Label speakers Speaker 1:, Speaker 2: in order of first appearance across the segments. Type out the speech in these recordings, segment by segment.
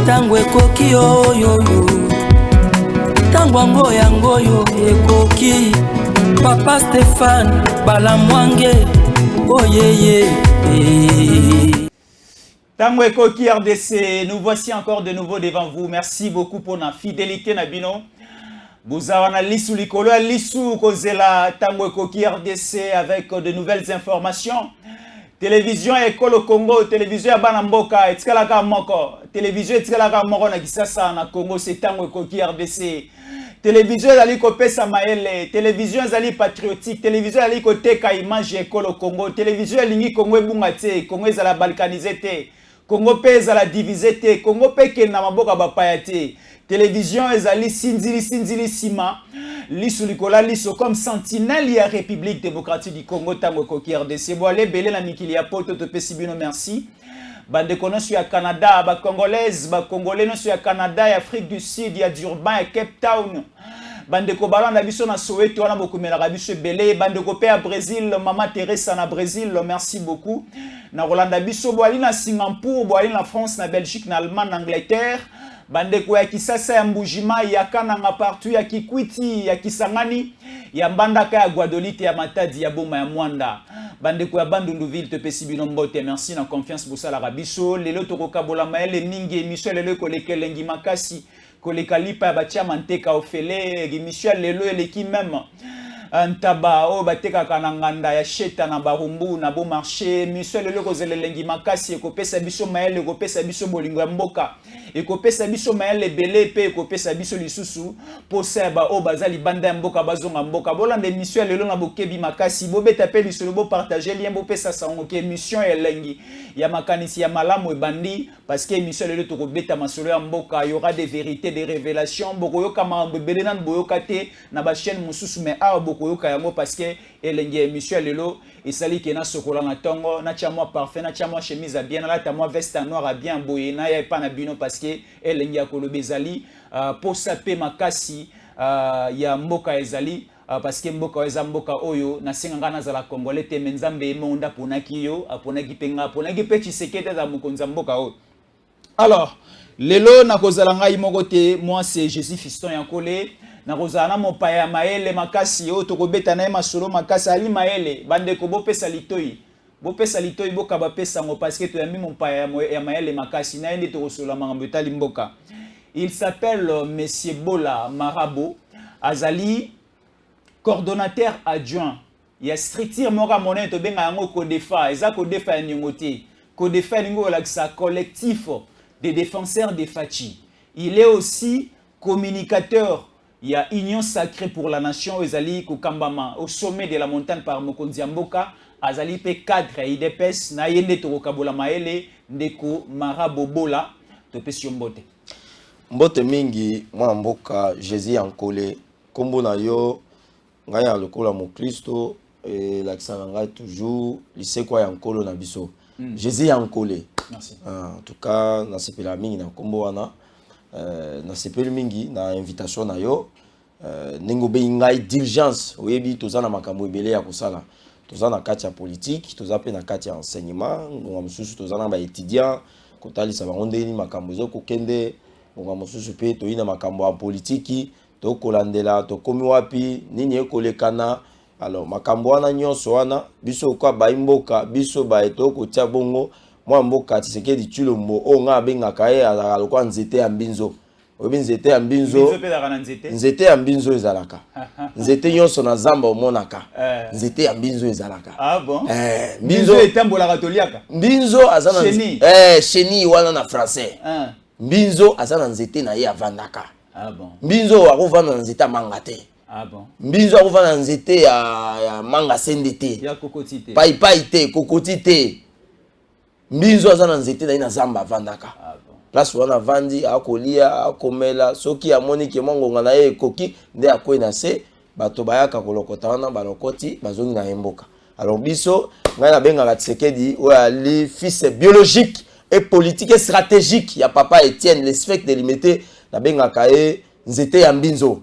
Speaker 1: tango ekoki oyo tango yango yo ekoki Papa Stéphane Balamwange oyeye
Speaker 2: Tango ekoki RDC, nous voici encore de nouveau devant vous. Merci beaucoup pour la fidélité Nabino. Bouzarana Lissou Likolo Lissou Kozela Tango ekoki RDC avec de nouvelles informations. Télévision École au Congo, télévision Banamboka, Etskalaka Moko, télévision Etskalaka Moko na Kisasa na Congo, c'est Tango ekoki RDC. Télévision Zali Kopesa Maele, télévision Zali patriotique, télévision Zali Koteka image École au Congo, télévision Lingi Congo Bungate, Congo Zala balkanisé, Congo pe Zala divisé, Congo pe Kena Maboka Bapayate, télévision Zali Sinzili Sima, Lissou Likola Lissou comme sentinelle ya République démocratique du Congo Tango ekoki RDC. Boale Belé la Mikilia Poto Tope Sibino merci. Bande kono sur ya Canada, ba congolaise, ba congolais no sur ya Canada, ya Afrique du Sud, ya Durban, ya Cape Town. Bande ko balanda biso na Soweto wana bokumela biso belé, bande ko pe à Brésil, Maman Teresa na Brésil, merci beaucoup. Na Rolanda biso boali na Singapour, boali na France, na Belgique, na Allemagne, na Angleterre. Bande ko ya Kisasa ya Mbujima, ya Kananga partout, ya Kikwiti, ya Kisangani, ya Mbandaka ya Guadolite, ya Matadi, ya Boma ya Mwanda. Bande ko ya Bandunduville te pesi bino mbote, merci na confiance pour ça la rabiso. Lelo tokoka bola maele mingi émission lelo koleke lengi makasi, koleka lipa ya batia manteka ofele, émission lelo eleki même. Ntaba o bateka kananganda ya sheta na barumbu na bon marché mission lelo kozele lengi makasi ekopesa biso maele ekopesa biso bolingo ya mboka ekopesa biso maele belé pe ekopesa biso lisusu posa ba o bazali banda ya mboka bazonga mboka bolanda mission lelo na bokebi makasi bobeta pe lisolo bo partager lien bo pesa sango ke mission elengi ya makanisi ya malamu ebandi parce que mission lelo to kobeta masolo ya mboka y aura des vérités des révélations bokoyoka mambo belena boyoka te na ba chaîne mususu mais a yoka yango parce que elengi émission lelo esali kena sokola na tongo na chamwa parfait na chamwa chemise bien na ta moi veste noire bien boye na ya pa na bino parce que elengi akolobe ezali pour saper makasi ya mboka ezali parce que mboka eza mboka oyo na singa na zala congolais te menzambe monda ponaki yo aponaki penga ponaki pe Tshisekedi za mokonza mboka oyo. Alors lelo na kozala ngai moko te moi c'est Jésus Fiston Yankole na kozana mopaya maele makasi o tokobeta na masolo makasi ali maele bande ko bopesa litoi boka bapesa ngo parce que to yambi mopaya ya maele makasi na ende tokosola mangambo etali mboka. Il s'appelle Monsieur Bola Marabo azali coordonnateur adjoint ya structure moko monnaie to benga yango Codefa eza Codefa nyongote Codefa ningo la collectif des défenseurs des Fachi. Il est aussi communicateur. Il y a Union Sacrée pour la Nation, Ezali Kokambama, au sommet de la montagne par Mokonzi Mboka, Azali P cadre IDPS, Nayende Torokabola Maele, Ndeko Marabobola, Topesio Mbote.
Speaker 3: Mbote mingi, moi Mboka, Jésus Yankole, Kombo na yo, Ngaya Lokola Mo Christo, et l'accent toujours, lycée quoi Yankolo na biso. Jésus Yankole.
Speaker 2: Merci.
Speaker 3: En tout cas, na sepela mingi na Kombo wana. Na sepelu mingi na invitation na yo ningo be ngai d'urgence oyebi tozana makambo ebele ya kosala tozana kati ya politique tozape na kati ya enseignement ngo mususu tozana ba étudiant kotalisa bango ndeni makambo zo kokende ngo mususu pe toyina makambo ya politique to kolandela to komi wapi nini ekolekana alors makambo wana nyonso wana biso kwa baimboka biso ba eto kotia bongo moi mboka Tshisekedi Tshilombo o nga bengaka ye azala lokwa nzete ya mbinzo obi nzete ya mbinzo nzete ya mbinzo ezalaka nzete nyonso na zamba omonaka nzete ya mbinzo ezalaka
Speaker 2: ah bon mbinzo etambola katoliaka
Speaker 3: mbinzo azana chenille wana na français mbinzo azana nzete na ye avandaka
Speaker 2: ah bon
Speaker 3: mbinzo akovanda na nzete manga te
Speaker 2: ah bon
Speaker 3: mbinzo akovanda na nzete ya manga sende te
Speaker 2: ya kokoti te
Speaker 3: pai te kokoti te mbinzo azana nzete na ina zamba vandaka place wana vandi akolia akomela soki amoni ke mongonga na ye koki nde akwena se bato bayaka kolokota wana balokoti bazongi na mboka. Alors biso ngai na benga Tshisekedi o ali fils biologique et politique et stratégique ya papa Étienne l'espèce de limité na benga kae nzete ya mbinzo.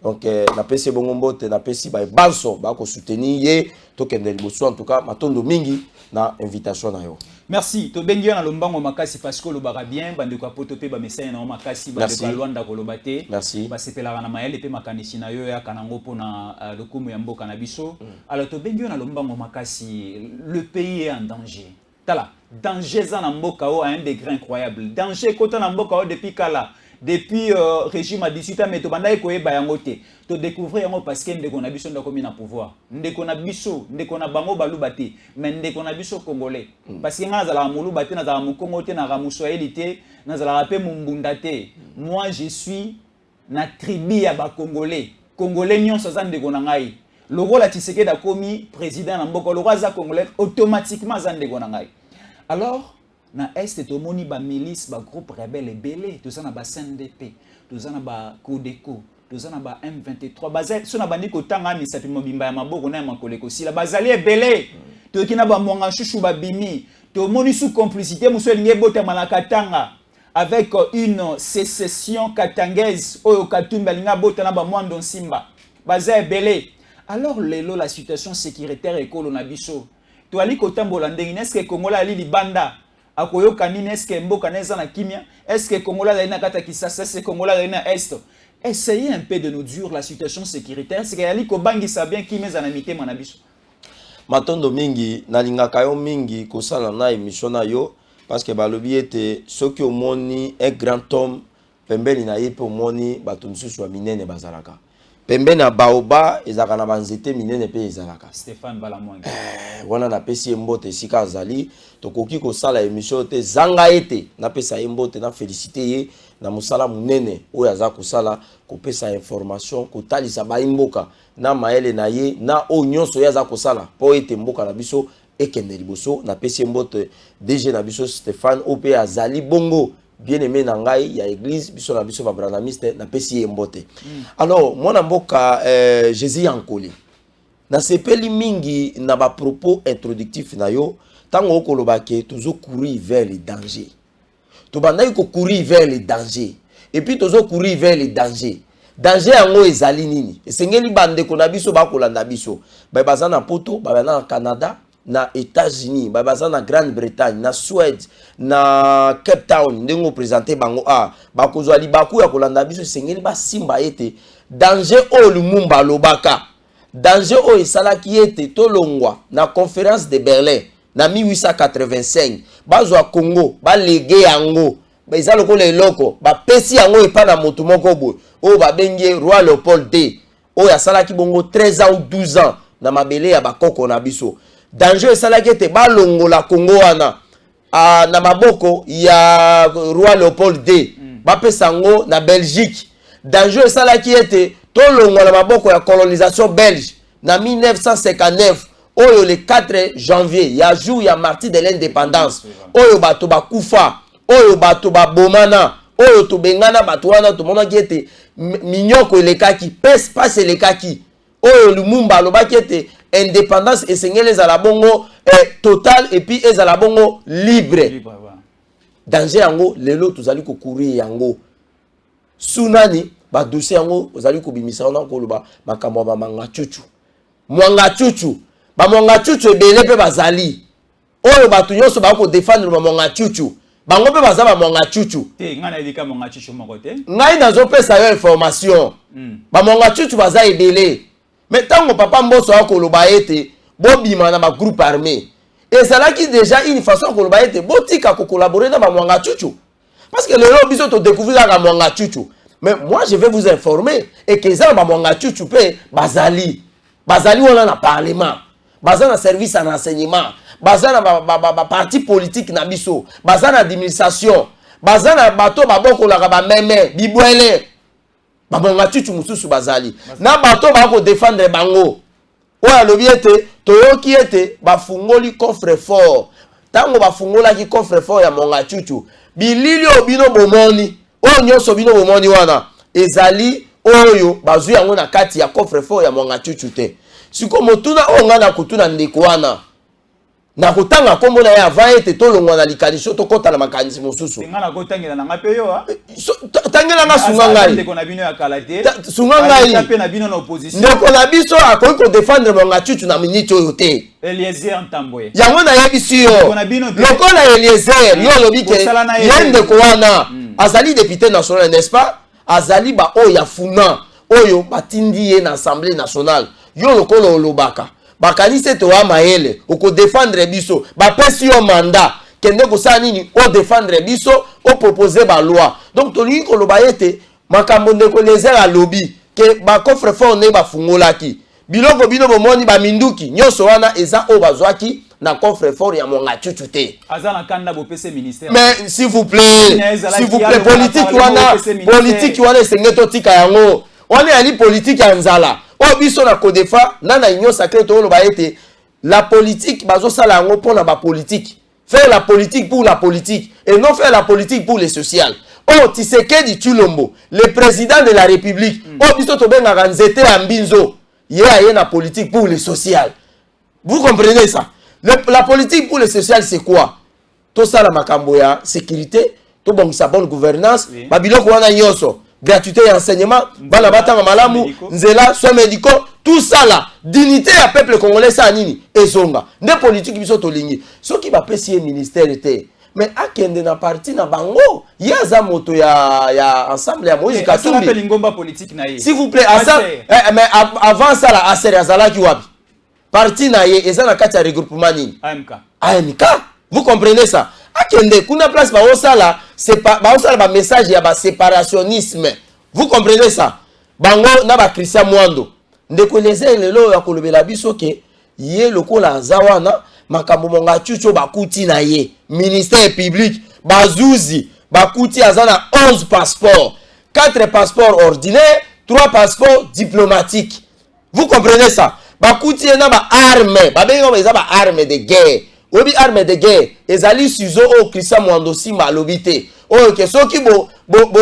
Speaker 3: Donc na pesi bongo mbote na pesi ba banso ba ko soutenir ye to kende liboso en tout cas matondo mingi na invitation na yo.
Speaker 2: Merci. To bengi na lombango makasi parce que lo bara bien bande ko potope ba message na makasi bande ko Luanda ko lobate.
Speaker 3: Merci.
Speaker 2: Ba sepela na mayele pe makanisi na yo ya kanango pona lokumu ya mboka na biso. Alors to bengi na lombango makasi, le pays est en danger. Tala, danger za na mboka o à un degré incroyable. Danger kota na mboka o depuis kala. Depuis régime à 18 ans, mais to banda ko eba yango te. To découvrir yango parce que ndeko na biso ndako mi na pouvoir. Ndeko na biso, ndeko na bango baluba te, mais ndeko na biso congolais. Parce que nga za la muluba te na za mu Congo te na ra mu Swahili te, na za la pe mumbunda te. Moi je suis na tribu ya ba congolais. Congolais nyonso za ndeko na ngai. Logo la Tshisekedi akomi président na mboka logo za congolais automatiquement za ndeko na ngai. Alors na est tomoni ba milice ba groupe rebelle belé to za na ba CNDP to za na ba Codeco to za na ba M23 bazali so na bandi ko tanga misapi mobimba ya maboko na makoleko sila bazali belé to kina ba mwanga chouchou ba bimi to moni sous complicité muso linge bota malaka tanga avec une sécession katangaise oyo katumba linga bota na ba mwando simba bazali belé. Alors lelo la situation sécuritaire ekolo na biso to ali ko tambola ndenge est-ce que Kongola ali libanda akoyoka nini eske mboka neza na kimia eske Kongola la ina kata kisasa eske Kongola la ina est. Essayez un peu de nous dire la situation sécuritaire c'est que ali ko bangisa bien kimeza na mitema na biso.
Speaker 3: Matondo mingi nalingaka yo mingi kosala na émission na yo parce que balobi ete soki omoni un grand homme pembeni na ye pe omoni bato nsusu wa minene bazalaka. Pembe na baoba ezaka na banzete minene pe ezalaka.
Speaker 2: Stéphane Balamwangi.
Speaker 3: Wana na pesi mbote sika azali tokoki ko sala émission te zanga ete na pesa mbote na féliciter ye na musala munene oyo aza ko sala ko pesa information ko talisa ba mboka na maele na ye na o nyonso ya za ko sala po ete mboka na biso ekende liboso na pesi mbote DG na biso Stéphane ope azali bongo bien aimé na ngai ya église biso na biso ba branamiste na pesi mbote. Alors mwana mboka Jésus Yankoli na sepeli mingi na ba propos introductifs na yo tango okolobake tozo courir vers les dangers. To bandai ko courir vers les dangers et puis tozo courir vers les dangers. Danger yango ezali nini? Esengeli bande ko na biso ba kolanda biso. Ba bazana poto, ba na Canada, na États-Unis, ba bazana Grande-Bretagne, na Suède, na Cape Town ndengo présenter bango ba kozwa libaku ya kolanda biso esengeli ba simba ete danger o lumumba lobaka. Danger o esalaki ete tolongwa na conférence de Berlin na 1885 bazwa Congo ba légué yango ba ezalo ko leloko ba pesi yango epa na moto moko boy o ba bengi roi Léopold II o yasalaki bongo 13 ans ou 12 ans na mabele ya bakoko na biso. Danger esalaki ete ba longola Congo wana na maboko ya roi Léopold II ba pesa ngo na Belgique. Danger esalaki ete tolongo na maboko ya colonisation belge na 1959 oyo le 4 janvier ya jour ya martyr de l'indépendance oyo bato bakufa oyo bato babomana oyo to bengana bato wana to mona kiete minyoko elekaki passe elekaki oyo Lumumba alobaki ete indépendance esengeli ezala bongo total et puis ezala bongo libre. Danger yango lelo tozali ko courir yango sunani ba dossier yango ozali ko bimisa na koloba makambo ba manga chuchu mwanga chuchu ba mwanga chuchu ebele pe bazali oyo bato nyonso ba ko défendre ba mwanga chuchu bango pe bazaba mwanga chuchu
Speaker 2: te ngana edika mwanga chuchu moko te
Speaker 3: ngai nazo pesa yo information ba mwanga chuchu baza ebele mais tango papa mboso akoloba ete bobima na ba groupe armé ezalaki déjà une façon koloba ete botika ko collaborer na ba mwanga chuchu parce que le biso to découvrir la mwanga chuchu. Mais moi je vais vous informer et que ça ba mwanga chuchu pe bazali wana na parlement bazana service en enseignement bazana ba parti politique na biso bazana administration bazana bato baboko la ba meme bibwele ba mwanga chuchu mususu bazali na bato ba ko défendre bango oya lobi ete toyoki ete bafungoli coffre fort tango bafungola ki coffre fort ya mwanga chuchu bilili obino bomoni oyo nyonso bino bomoni wana ezali oyo bazui yango na kati ya coffre fort ya mwanga chuchu te siko motuna onga na kutuna ndeko wana na kotanga kombo na ya avant ete tolongwa na likanisi to kota na makanisi mosusu
Speaker 2: ngana kotangela na ngape yo ha
Speaker 3: tangela nga sunga ngai
Speaker 2: ndeko na bino ya kalate
Speaker 3: sunga ngai
Speaker 2: tape na bino na opposition
Speaker 3: ndeko na biso akoki ko défendre monga chuchu na minute oyo te
Speaker 2: Eliezer Ntambwe
Speaker 3: yango na yebisi yo lokola Eliezer yo lobi ke yende ko wana azali député national n'est-ce pas azali ba oyo ya funa oyo batindi ye na assemblée nationale yo lokola olobaka bakanise to wa maele oko défendre biso ba pesi yo mandat kende ko sa nini o défendre biso o proposer ba loi donc to lingi ko loba yete makambo ndeko Eliezer a lobby ke ba coffre fort ne ba fungolaki biloko bino bomoni ba minduki nyoso wana eza o bazwaki na coffre fort ya monga chuchu te
Speaker 2: azana kanda bo pese ministère
Speaker 3: mais s'il vous plaît politique wana sengeto tika yango wana ali politique ya nzala o biso na kodefa nana union sacrée to loba ete la politique bazo sala yango pona ba politique faire la politique pour la politique et non faire la politique pour les social. Oh Tshisekedi Tshilombo le président de la République o biso to benga nzete ya mbinzo ye na politique pour les social. Vous comprenez ça? La politique pour le social, c'est quoi? Tout ça, la makambo ya sécurité, tout bon, sa bonne gouvernance, babiloko wana nyoso, gratuité et enseignement, bana batanga malamu, nzela, soins médicaux, tout ça là, dignité à peuple congolais ça nini, ezonga. Ne politique biso tolingi. Ce qui va pesier ministère était, mais akende na parti na bango, yaza moto ya ensemble ya Moïse Katumbi. S'il vous plaît, mais avant ça là, Aser Azala ki wapi? Parti na ye ezana kati ya regroupement nini AMK vous comprenez ça akende kuna place ba osala c'est pas ba osala ba message ya ba séparationnisme vous comprenez ça bango na ba Christian Mwando ndeko Eliezer lelo ya kolobela biso ke ye lokola azawana makambo monga chucho bakuti na ye ministère public bazuzi bakuti azana 11 passeports 4 passeports ordinaires 3 passeports diplomatiques vous comprenez ça bakuti na ba arme babenga eza ba arme de guerre obi arme de guerre ezali suzo o Christian Mwando Simba alobite o ke soki bo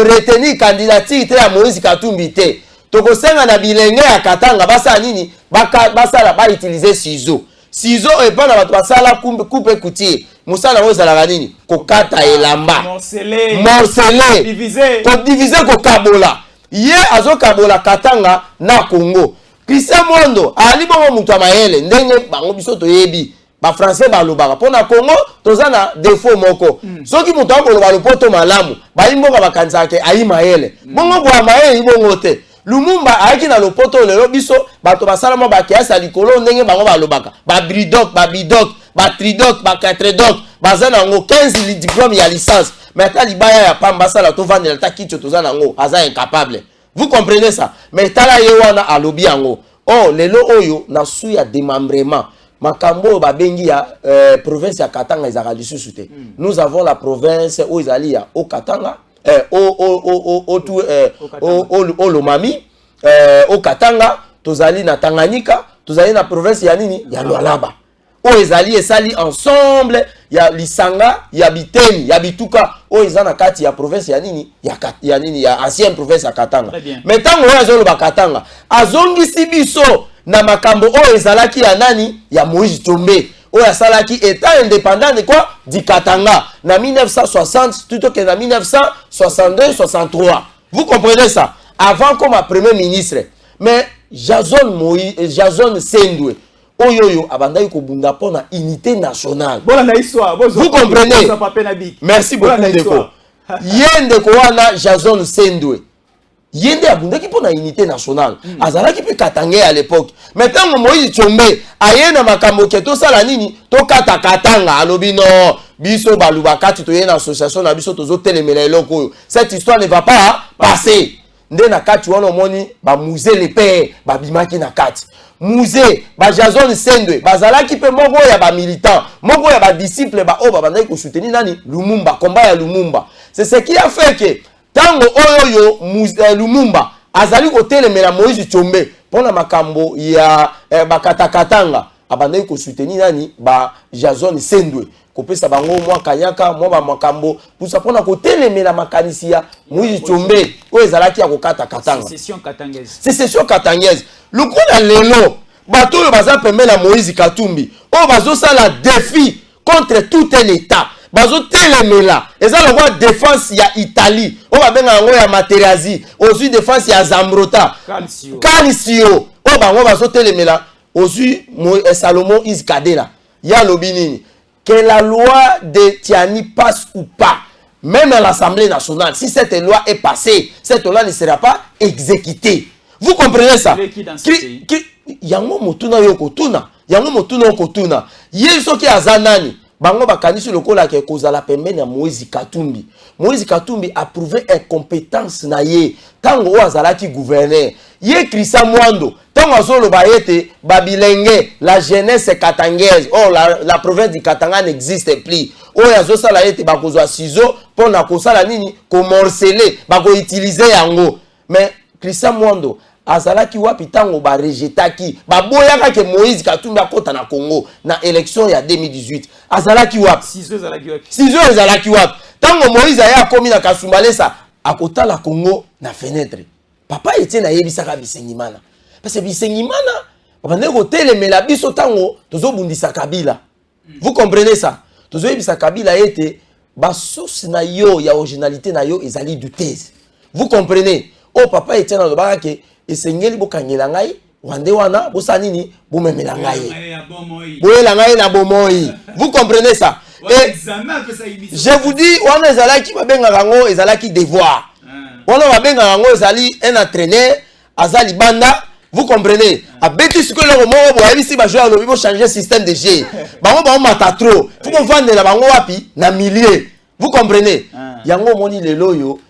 Speaker 3: retenir candidature te ya Moïse Katumbi te toko senga na bilenge ya Katanga basa nini basala ba utiliser ciseaux e bana bato basala coupe couture musala mo ezala nini kokata elamba morceler diviser ko kabola ye azokabola Katanga na Congo Christian Mwando ali bongo mutu amayele ndenge bango biso toyebi ba français balobaka pona Congo tozana défaut moko soki mutu akoloba lopoto malamu balimboka bakanisa ke ayi mayele bongo kwa mayele bongo te Lumumba ayaki na lopoto lelo biso bato basalama bakiasa likolo ndenge bango balobaka ba bridok ba bidok ba tridok ba quatredok bazana ngo 15 diplôme ya licence mais ta libaya ya pamba sala to vandela ta kicho tozana ngo aza incapable. Vous comprenez ça? Mais tala yewana alobi yango. Oh, lelo oyo na su ya démembrement. Makambo babengi ya province ya Katanga ezaka lisusu te. Nous avons la province où ezali ya au Katanga, au Lomami, au Katanga, tozali na Tanganyika, tozali na province ya nini? Ya Lualaba. O ezali esali ensemble ya Lisanga ya Biteni ya Bituka o ezana kati ya province ya nini ya ancienne province ya Katanga mais tango ya zolo ba Katanga azongi sibiso na makambo o ezalaki ya nani ya Moïse Tshombe o ya salaki état indépendant de quoi di Katanga na 1960 plutôt que na 1962 63 vous comprenez ça avant comme premier ministre mais Jason Sendwe Oyoyo abandai ko bunda pona unité nationale. Vous comprenez? Merci beaucoup ndeko. Yende ko wana Jason Sendwe. Yende abunda ki pona unité nationale. Azala ki pe Katanga à l'époque. Maintenant Moïse Tshombe ayena makambo ke to sala nini to kata Katanga alobi no biso balubakati to yena association na biso tozo telemela eloko. Cette histoire ne va pas passer. Nde na kati wana moni ba musée le père ba bimaki na kati. Musée ba Jason Sendwe bazalaki pe moko ya ba militant moko ya ba disciple ba o ba ko soutenir nani Lumumba combat ya Lumumba c'est ce qui a fait que tango oyo Lumumba azali ko telemela Moïse Tshombe pona makambo ya bakatakatanga abandai ko soutenir nani ba Jason Sendwe kopesa bango mwa kanyaka mwa ba makambo pusa pona ko telemela makanisi ya Moïse Tshombe o ezalaki ya kokata katanga
Speaker 2: sécession katangaise
Speaker 3: sécession katangaise lukuna lelo bato oyo baza pembeni na Moïse Katumbi oyo bazosala défi contre tout un état bazotelemela eza lokwa défense ya Italie oyo babenga yango ya Materazzi ozwi défense ya Zambrota Calcio oyo bango bazotelemela ozwi Salomon Iskadela ya lobi nini que la loi de Tiani passe ou pas, même à l'Assemblée nationale, si cette loi est passée, cette loi ne sera pas exécutée. Vous comprenez ça? Yango motuna yokotuna, yango motuna yokotuna. Yeso ki azanani, bango bakanisi lokola ke kozala pembeni ya Moïse Katumbi. Moïse Katumbi a prouvé incompétence na ye. Tango o azalaki gouverneur. Ye Krisa Mwando, tango azolo bayete babilenge, la jeunesse katangaise, oh la province du Katanga n'existe plus. Oh yazo sala yete bakozwa ciseaux pour na kosala nini ko morceler, bako utiliser yango. Mais Krisa Mwando azalaki wapi tango ba rejetaki, ba boyaka ke Moïse Katumbi akota na Congo na élection ya 2018. Azalaki wapi?
Speaker 2: Ciseaux azalaki wapi?
Speaker 3: Ciseaux azalaki wapi? Tango Moïse aya komi na Kasumbalesa akota la Congo na fenêtre. Papa était na yebisaka bisengimana. Parce que bisengimana, bande ko telemela biso tango tozo bundisa Kabila. Vous comprenez ça? Tozo yebisa Kabila ete ba source na yo ya originalité na yo ezali douteuse. Vous comprenez? Oh papa était na lobaka ke esengeli bokangela ngai wande wana bosa nini bomemela ngai. Boyela ngai na bomoi. Vous comprenez ça? Et je vous dis wana ezalaki babenga rango ezalaki devoir. On va bien un entraîneur, Azali Banda, vous comprenez? A bêtis ce que le moment où ici va jouer à l'objet changer le système de jeu. Bango bango mata trop. Faut qu'on vende la bango wapi na milliers. Vous comprenez? Yango moni le loyo.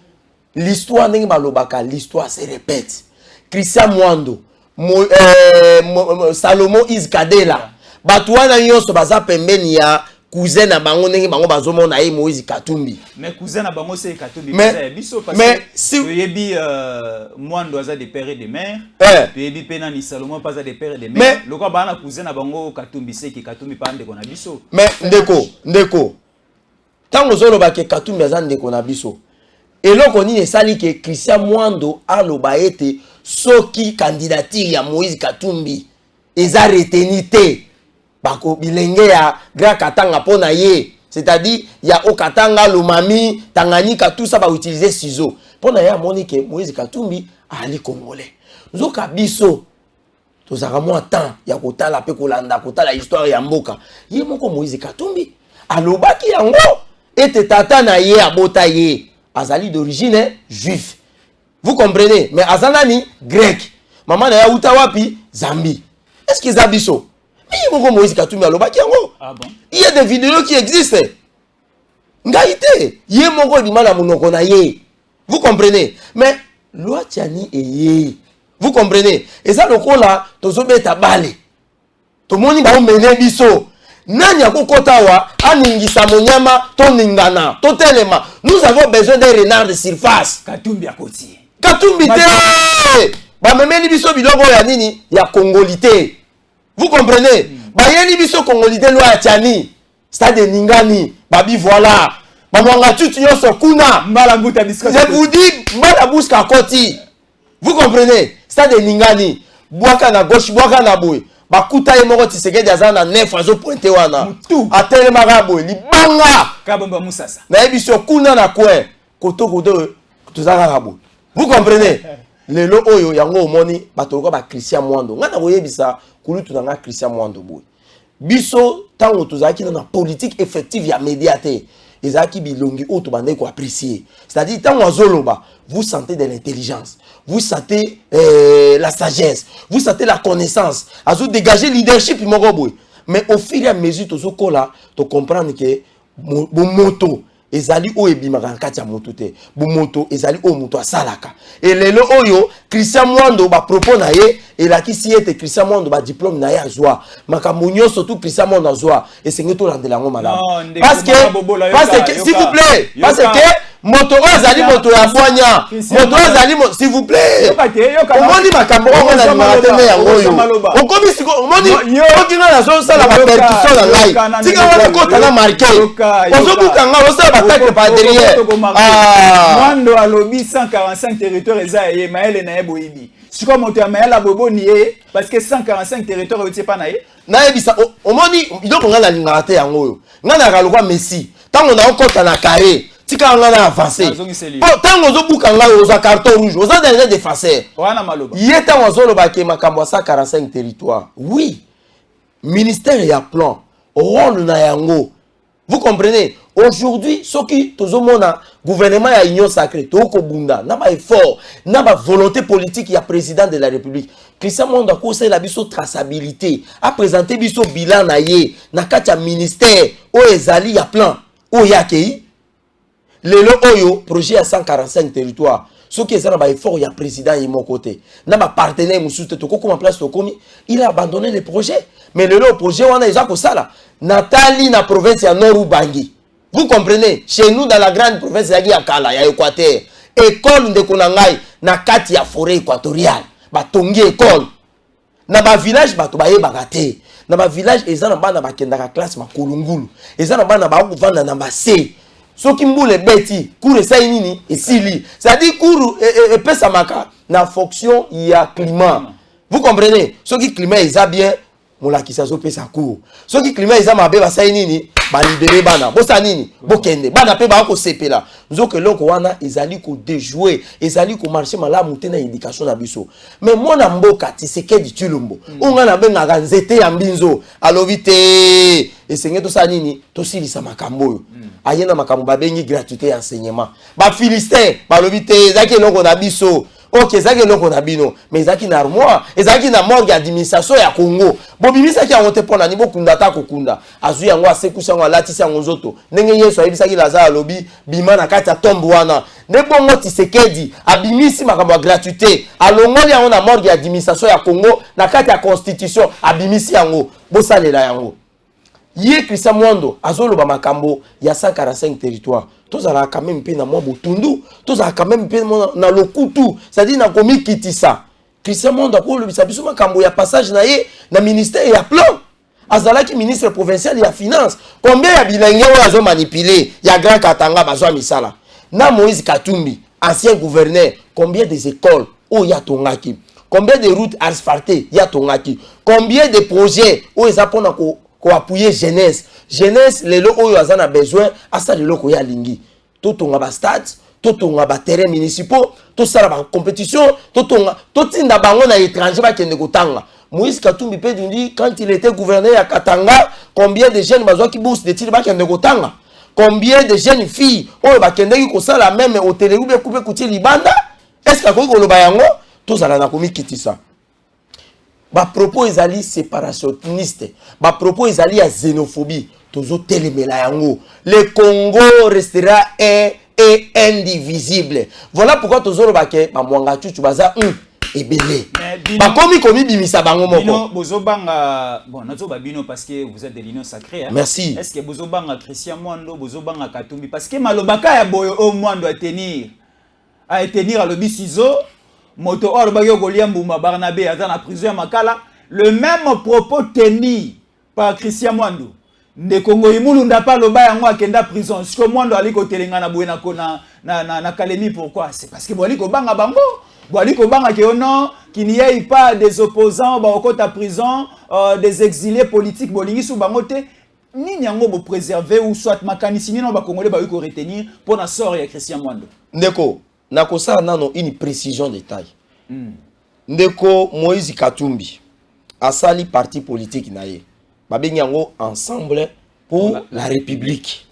Speaker 3: L'histoire n'est pas l'obaka. L'histoire se répète. Christian Mwando, Salomon Iskadela, Batouana Nyonso baza pembeni ya cousin na bango ndenge bango bazomona ye Moïse Katumbi.
Speaker 2: Mais cousin na bango c'est Katumbi.
Speaker 3: Mais si
Speaker 2: yebi Mwando aza de père et de mère, yebi pena ni Salomon pas de père et de mère. Loko bana cousin na bango Katumbi c'est ki Katumbi pa ndeko na biso.
Speaker 3: Mais ndeko. Tango zolo ba ke Katumbi aza ndeko na biso. Eloko nini esali ke Christian Mwando aloba ete soki candidature ya Moïse Katumbi eza retenite. Bako bilenge ya Grand Katanga pona ye, c'est-à-dire ya Okatanga, Lomami, Tanganyika, tout ça va utiliser ciseaux. Pona ya Monique Moïse Katumbi ali congolais. Zoka biso tozaka mo temps ya kotala pe kolanda kotala histoire ya mboka. Ye moko Moïse Katumbi alobaki yango ete tata na ye abota ye azali d'origine juif. Vous comprenez? Mais azanani grec. Maman na ya uta wapi? Zambie. Est-ce qu'ils abiso? Mais Moïse Katumbi alobaki yango.
Speaker 2: Ah bon?
Speaker 3: Il y a des vidéos qui existent. Ngaïté, yé moko di mana monoko na ye. Vous comprenez? Mais loi tiani e ye. Vous comprenez? Et ça lokola tozo beta bale. To moni ba mene biso. Nani akokota wa aningisa monyama to ningana to telema. Nous avons besoin d'un renard de surface.
Speaker 2: Katumbi akoti.
Speaker 3: Katumbi te. Ba memeli biso biloko ya nini? Ya congolité. Vous comprenez? Bayeli biso congolité loi tiani. Stade ningani, babi voilà. Bamwanga tutu yoso kuna.
Speaker 2: Malabuta bisko.
Speaker 3: Je vous dis malabuska koti. Vous comprenez? Stade ningani. Boaka na gauche, boaka na boy. Bakuta ye moko Tshisekedi azana 9 azo pointé wana. Atele marabo libanga.
Speaker 2: Kabomba Musasa.
Speaker 3: Na ebiso kuna na kwe. Koto koto tozaka rabo. Vous comprenez? Lelo oyo yango omoni batoko ba Christian Mwando. Ngana koyebisa kulutu na Christian Mwando boy. Biso tango tozaki na politique effective ya médiateur. Ezaki bilongi oto bande ko apprécier. C'est-à-dire tango azoloba, vous sentez de l'intelligence, vous sentez la sagesse, vous sentez la connaissance. Azo dégager leadership moko boy. Mais au fur et à mesure tozo kola, to comprendre que bon moto ezali o ebimaka nkati ya moto te. Bon moto ezali o moto asalaka. Et lelo oyo Christian Mwando ba propos na ye elaki si ete Christian Mwando ba diplôme na ye azwa. Makambo nyonso tout Christian Mwando azwa et sengi to landela ngo malamu. Parce que s'il vous plaît, parce que moto azali moto ya boanya moto azali s'il vous plaît omoni makambo ngo na limateme yango yo okomi siko omoni okinga na zo sala ba percussion na ngai tika wana kota na marqué ozobuka nga osala ba tacle par derrière
Speaker 2: mwando alobi 145 territoires eza ye maele na eboyibi siko moto ya maele bobo ni ye parce que 145 territoires otie pa na ye
Speaker 3: na ebisa omoni iloko nga na lingaka te yango yo nga na kalokwa Messi tango na okota na carré tika nga na avancer tango ozobuka nga oza carton rouge oza dernier défenseur
Speaker 2: wana maloba
Speaker 3: ye tango azoloba ke makambo 145 territoires oui ministère ya plan rôle na yango vous comprenez aujourd'hui ce qui tozomona gouvernement ya union sacrée toko bunda na ba effort na ba volonté politique ya président de la république Christian Mondo akose la biso traçabilité a présenté biso bilan na ye na kati ya ministère o ezali ya plan o yakei lelo oyo projet ya 145 territoires ce qui est ça na ba effort ya président et mon côté na ba partenaire mususu toko comme en place tokomi il a abandonné le projet mais lelo projet wana eza ko sala Nathalie na province ya Nord Ubangi. Vous comprenez? Chez nous, dans la grande province ya Kala, ya Équateur, école de Konangai, na kati ya forêt équatoriale, ba tongi école. Na ba village, ba tobaye bagate. Na ba village, eza na ba na ba kendaka classe ma kulungulu. Eza na ba na ba kuvanda na ba se. Soki mbule beti, cours sa nini, esili. C'est-à-dire cours et pesa maka na fonction ya climat. Vous comprenez? Soki climat eza bien, molakisa zo pesa cours. Soki climat eza mabe ba sa nini, ba libérer bana bosa nini bokende bana pe ba ko sepela nzoke loko wana ezali ko déjouer ezali ko marcher malamu te na éducation na biso mais mona mboka Tshisekedi Tshilombo unga na benga ka nzete ya mbinzo alobi te esenge to sa nini to silisa makambo yo ayena makambo ba bengi gratuité enseignement ba Philistin ba lobi te ezaki loko na biso ok ezaki loko na bino mais ezaki na armoire ezaki na morgue administration ya Congo bobimisa ki yango te pona ni bokunda ta kokunda azu yango asekusa yango alatisi yango nzoto ndenge Yesu ayebisaki Lazare alobi bima na kati ya tombe wana nde bongo Tshisekedi abimisi makambo ya gratuité alongoli yango na morgue administration ya Congo na kati ya constitution abimisi yango bosalela yango ye Christian Mondo azoloba makambo ya 145 territoires tozala quand même pe na mwa botundu tozala quand même pe na lokutu c'est-à-dire na komi kitisa Christian Mondo akolobisa biso makambo ya passage na ye na ministère ya plan azalaki ministre provincial ya finance combien ya bilenge oyo azo manipuler ya Grand Katanga bazwa misala na Moïse Katumbi ancien gouverneur combien des écoles oyo ya tongaki combien de routes asphaltées ya tongaki combien de projets oyo eza pona ko appuyer jeunesse lelo oyo azana besoin asa lelo ko ya lingi totonga ba stade totonga ba terrain municipaux to sala ba compétition totonga totinda bango na étranger ba kende kotanga Moïse Katumbi pe dit quand il était gouverneur à Katanga combien de jeunes bazwa ki bourse d'études ba kende kotanga combien de jeunes filles oyo ba kende ki kosala même hôtel ou be couper kuti libanda est-ce que ko loba yango to sala na komi kitisa ba propos ezali séparationniste ba propos ezali ya xénophobie tozo telemela yango le Congo restera un et indivisible voilà pourquoi tozo loba ke ba mwanga chuchu baza ebele ba komi komi bimisa bango moko
Speaker 2: bino bozobanga bon nazoba bino parce que vous êtes de l'union sacrée hein?
Speaker 3: Merci
Speaker 2: est-ce que bozobanga Christian Mondo bozobanga Katumbi parce que malobaka ya boyo au Mondo à tenir à le bisizo moto or ba yo golia mbuma Barnabé aza na prison ya Makala le même propos tenu par Christian Mondo de Congo imulu ndapa loba yango akenda prison siko Mondo aliko telenga na buena kona na Kalemi pourquoi c'est parce que boliko banga bango boliko banga que non qu'il n'y ait pas des opposants ba okota prison des exilés politiques bolingi sou bango te nini yango bo préserver ou soit makanisi nino ba congolais ba ko retenir pour na sort ya Christian Mondo
Speaker 3: ndeko nakosala nano une précision de taille ndeko Moïse Katumbi asali parti politique na ye babengi yango ensemble pour la république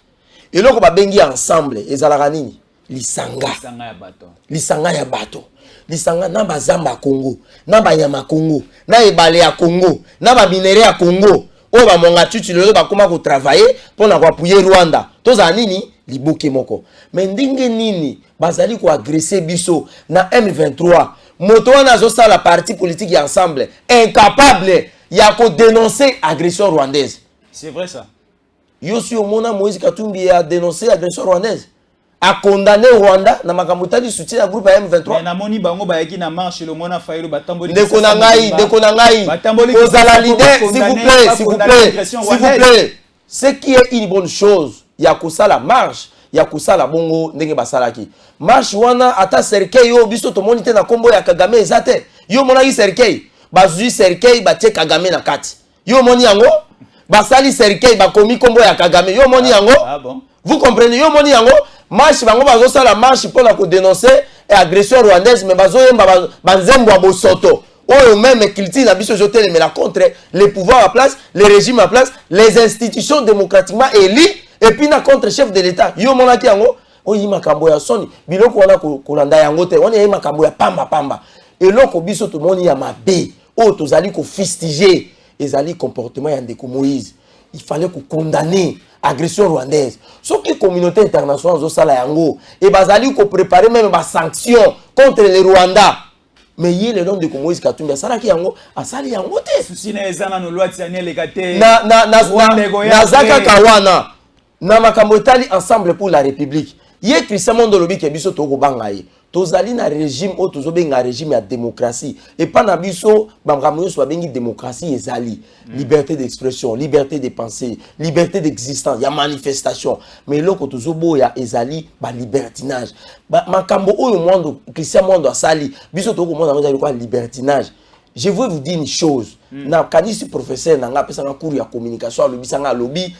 Speaker 3: eloko babengi ensemble ezalaka nini lisanga ya bato lisanga na bazamba Congo na banyama Congo na ebale ya Congo na ba minere ya Congo oyo ba monga tutu lelo bakoma ko travailler pour na ko appuyer Rwanda toza nini liboke moko mais ndenge nini bazali ko agresser biso na M23 moto wana zo sala parti politique ya ensemble incapable ya ko dénoncer agression rwandaise
Speaker 2: c'est vrai ça
Speaker 3: yo si omona Moïse Katumbi a dénoncé agression rwandaise a condamné Rwanda na makambo tali soutien à groupe M23.
Speaker 2: Mais na moni bango ba yaki na marche le mona failo batamboli.
Speaker 3: Ndeko na ngai. Kozala leader, s'il vous plaît. Ce qui est une bonne chose, ya kosala marche, ya kosala bongo ndenge basalaki. Marche wana ata cercueil yo biso to monite na kombo ya Kagame ezate. Yo mona yi cercueil, bazui cercueil batie Kagame na kati. Yo moni yango, basali cercueil bakomi kombo ya Kagame. Yo moni yango.
Speaker 2: Ah bon.
Speaker 3: Vous comprenez? Yo moni yango. Marche bango bazo sala marche pour la dénoncer agression rwandaise mais bazo yemba banzembo a bosoto. Oyo même culture na biso jotel mais la contre les pouvoirs à place, les régimes à place, les institutions démocratiquement élues et puis na contre chef de l'état. Yo mona ki yango oyi makambo ya soni biloko wana kolanda yango te. On yi makambo ya pamba. Et loko biso to moni ya mabe. O tozali ko fustiger ezali comportement ya ndeko Moïse. Il fallait qu'on condamne agression rwandaise. Ce qui est communauté internationale zo sala yango et bazali ko préparer même ba sanction contre les Rwandais. Mais il le nom de Moïse Katumbi sala ki yango asali yango te.
Speaker 2: Souci na ezana no loi tiane lekate.
Speaker 3: Na zaka kawana. Na makambo etali ensemble pour la République. Ye Christian Mondolobi ke biso to ko bangaye. Tozali na régime o tozo benga régime ya démocratie et pas na biso bamramoyo so bengi démocratie ezali liberté d'expression, liberté de penser, liberté d'existence, ya manifestation mais loko tozo boya ezali ba libertinage makambo oyo mondo Christian Mondo asali biso to ko mona ngozali kwa libertinage. Je veux vous dire une chose na kanisi professeur nanga pesa na cours ya communication alobi sanga alobi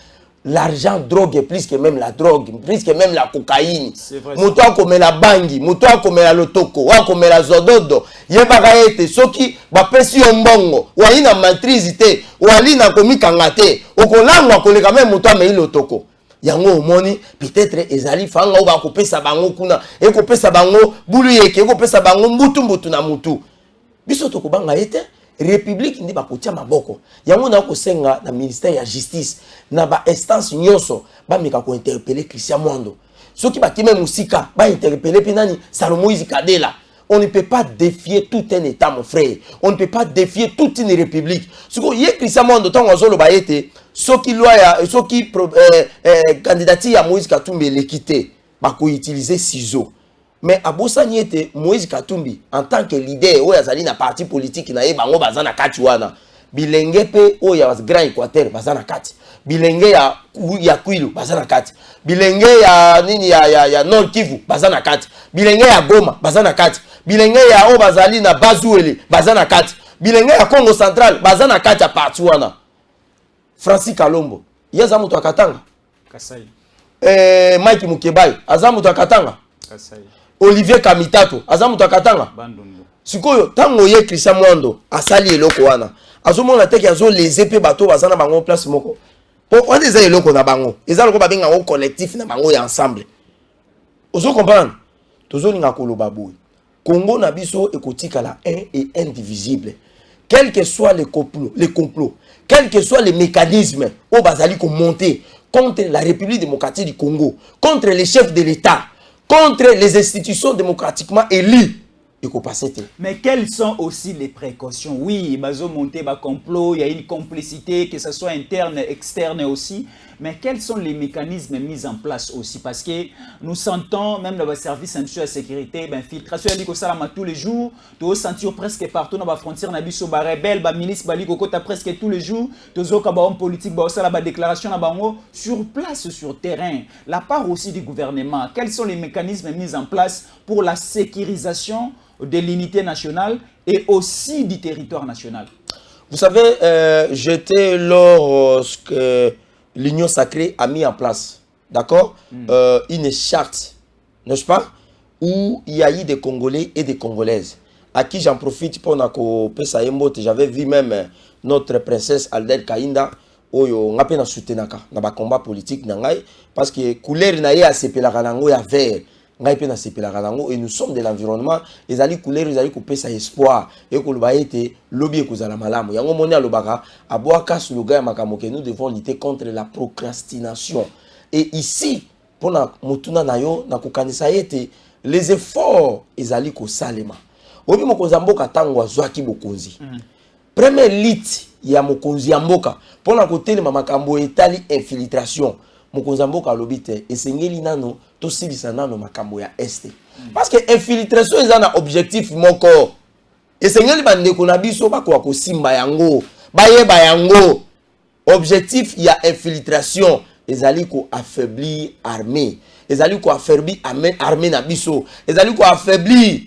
Speaker 3: l'argent drogue est plus que même la drogue, plus que même la cocaïne. Muto comme la bangi, muto comme la lotoko, wa comme la zododo. Yebaka ete soki ba pesi ombongo, wali na maîtrise te, wali na komi kangate, okolangwa koleka même muto amei lotoko. Yango omoni peut-être ezali fanga oba ko pesa bango kuna, e ko pesa bango bulu yeke, e ko pesa bango mbutu na mutu. Biso to ko banga ete République ndi bakotia maboko. Yango na ko senga na ministère ya justice na ba instance nyonso ba meka ko interpeller Christian Mondo. Soki ba kime musika ba interpeller pinani Moïse Kadela. On ne peut pas défier tout un état mon frère. On ne peut pas défier toute une république. Soko ye Christian Mondo tango azolo ba yete soki loi ya soki candidature ya Moïse Katumbi l'équité ba ko utiliser ciseaux. Mais abosa niete Moïse Katumbi en tant que leader ou yazali na parti politique na ye bango bazana kati wana bilenge pe o ya Grand Équateur bazana kati bilenge ya Kwilu bazana kati bilenge ya nini ya Nord Kivu bazana kati bilenge ya Goma bazana kati bilenge ya o bazali na Bazuele bazana kati bilenge ya Congo Central bazana kati ya parti wana. Francis Kalombo yeza mutu akatanga
Speaker 2: Kasai
Speaker 3: Mike Mukebai azamu mutu akatanga
Speaker 2: Kasai
Speaker 3: Olivier Kamitato azamu takatanga
Speaker 2: Bandundu
Speaker 3: sikoyo tango ye Christian Mondo asali eloko wana azomona teke azo les épées bateau bazana bango place moko po on des eloko na bango ezaloko ba benga collectif na bango ya ensemble ozo comprendre tozo linga koloba boy Congo na biso ekotika la un et indivisible quel que soit les complots quel que soit les mécanismes au bazali ko monter contre la République démocratique du Congo contre les chefs de l'État contre les institutions démocratiquement élues.
Speaker 2: Mais quelles sont aussi les précautions? Oui, bazo monter ba complot, il y a une complicité, que ce soit interne, externe aussi. Mais quels sont les mécanismes mis en place aussi? Parce que nous sentons, même dans le service de sécurité, infiltration, il y a tous les jours, tu sentir presque partout dans la frontière, na biso ba rebelle, ba milice, ba likokota presque tous les jours, tu as ba homme politique, ba osala ba déclaration na bango sur place, sur terrain. La part aussi du gouvernement, quels sont les mécanismes mis en place pour la sécurisation de l'unité nationale et aussi du territoire national?
Speaker 3: Vous savez, j'étais lorsque l'Union sacrée a mis en place, d'accord, une charte, n'est-ce pas, où il y a eu des Congolais et des Congolaises, à qui j'en profite pour j'avais vu même notre princesse Alder Kainda, oyo ngape na soutenaka na ba combat politique na ngai parce que couleur na ye asepelaka nango ya vert ngai pe na sepelaka nango et nous sommes de l'environnement ezali couleur ezali ko pesa espoir et ko loba ete lobby ekozala malamu yango moni alobaka aboaka slogan ya makambo que nous devons lutter contre la procrastination et ici pona mutuna nayo na kokanisa ete les efforts ezali ko salema obi mokonza mboka tango azwaki bokonzi premier lit ya mokonzi ya mboka pona kotelema makambo etali infiltration mokonzi mboka alobi te esengeli nano to silisa nano makambo ya este parce que infiltration eza na objectif moko esengeli bandeko na biso bakoka kosimba yango bayeba yango objectif ya infiltration ezali ko affaiblir armée ezali ko affaiblir armée na biso ezali ko affaiblir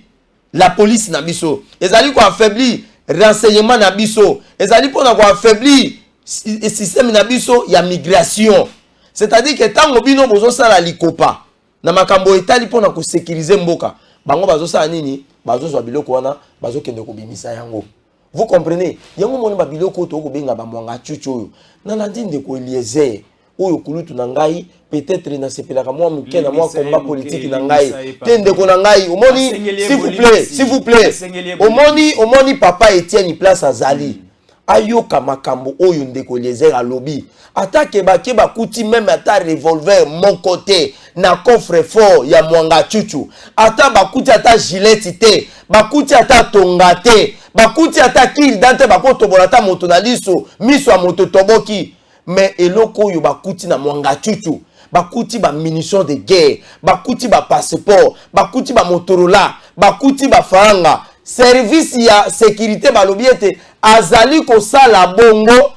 Speaker 3: la police na biso ezali ko affaiblir renseignement na biso ezali pona ko affaiblir système na biso ya migration c'est-à-dire que tango bino bozo sala likopa na makambo etali pona ko sécuriser mboka bango bazo sala nini bazo zwa biloko wana bazo kende ko bimisa yango. Vous comprenez? Yango moni ba biloko to ko benga ba mwanga chuchu oyo na landinde ko Eliezer oyo kulutu na ngai peut-être na sepelaka moi muke na moi combat politique na ngai tende ko na ngai omoni s'il vous plaît omoni papa Etienne place azali ayoka makambo oyo ndeko Eliezer alobi atake ba kuti même ata revolver mon côté na coffre fort ya mwanga chuchu ata bakuti ata gilet te bakuti ata tonga te bakuti ata kill dante bakotobola ata moto na liso miso ya moto toboki mais eloko oyo bakuti na mwanga chuchu bakuti ba munitions de guerre bakuti ba passeport bakuti ba Motorola bakuti ba faranga service ya sécurité balobi ete azali ko sala bongo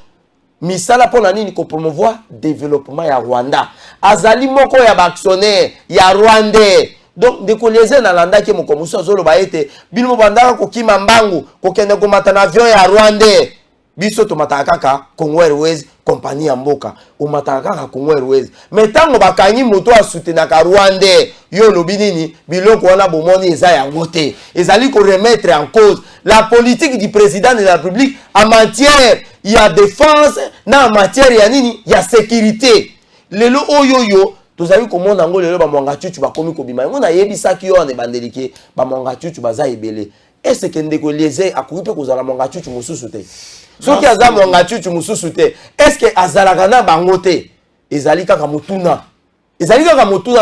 Speaker 3: misala pona nini ko promouvoir développement ya Rwanda azali moko ya ba actionnaire ya Rwanda donc de Eliezer na landa ke mokomuso zolo ba ete bino bandaka ko kima mbangu ko kende ko mata na avion ya Rwanda biso to mataka kaka Congo Airways compagnie ya mboka o mataka kaka Congo Airways mais tango bakangi moto a soutenir ka Rwanda yo lobi nini biloko wana bomoni eza yango te ezali ko remettre en cause la politique du président de la République en matière ya défense na en matière ya nini ya sécurité lelo oyoyo tozali komona ngo lelo ba mwanga chuchu bakomi kobima ngo na yebisaki yo ane bandelike ba mwanga chuchu baza ebele est-ce que ndeko Eliezer akuipe kozala mwanga chuchu mususu te soki aza mwanga chuchu mususu te est-ce que azalaka na bango te ezali kaka motuna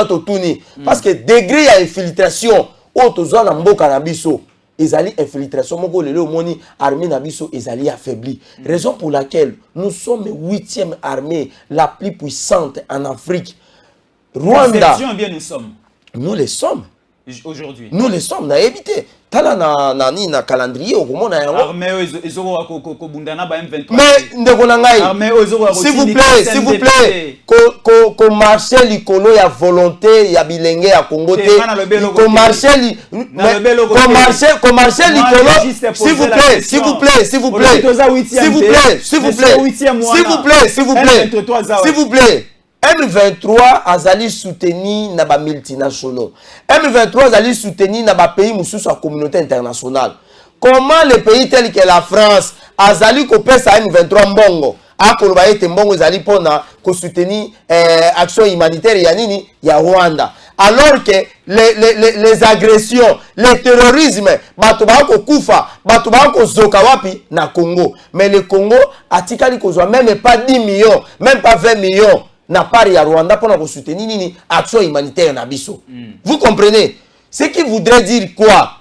Speaker 3: to tuni parce que degré ya infiltration o tozwa na mboka na biso ezali infiltration moko lelo moni armée na biso ezali affaibli raison pour laquelle nous sommes 8e armée la plus puissante en Afrique. Rwanda, nous les sommes aujourd'hui. Nous les sommes na évité. Tala na calendrier au moment na
Speaker 2: armée ezoko ko bundana ba M23.
Speaker 3: Mais ndeko na ngai. S'il vous plaît, ko marcher likolo ya volonté ya bilenge ya Congo te. Ko marcher likolo. S'il vous plaît. M23 azali soutenu na ba multinationaux. M23 azali soutenu na ba pays mususu à communauté internationale. Comment les pays tels que la France azali ko pesa M23 mbongo akoloba ete mbongo ezali pona ko soutenir action humanitaire ya nini ya Rwanda alors que les agressions le terrorisme bato ba ko kufa bato ba ko zoka wapi na Congo mais le Congo atikali ko zwa même pas 10 millions même pas 20 millions na part ya Rwanda pour nous soutenir nini action humanitaire na biso. Vous comprenez? Ce qui voudrait dire quoi?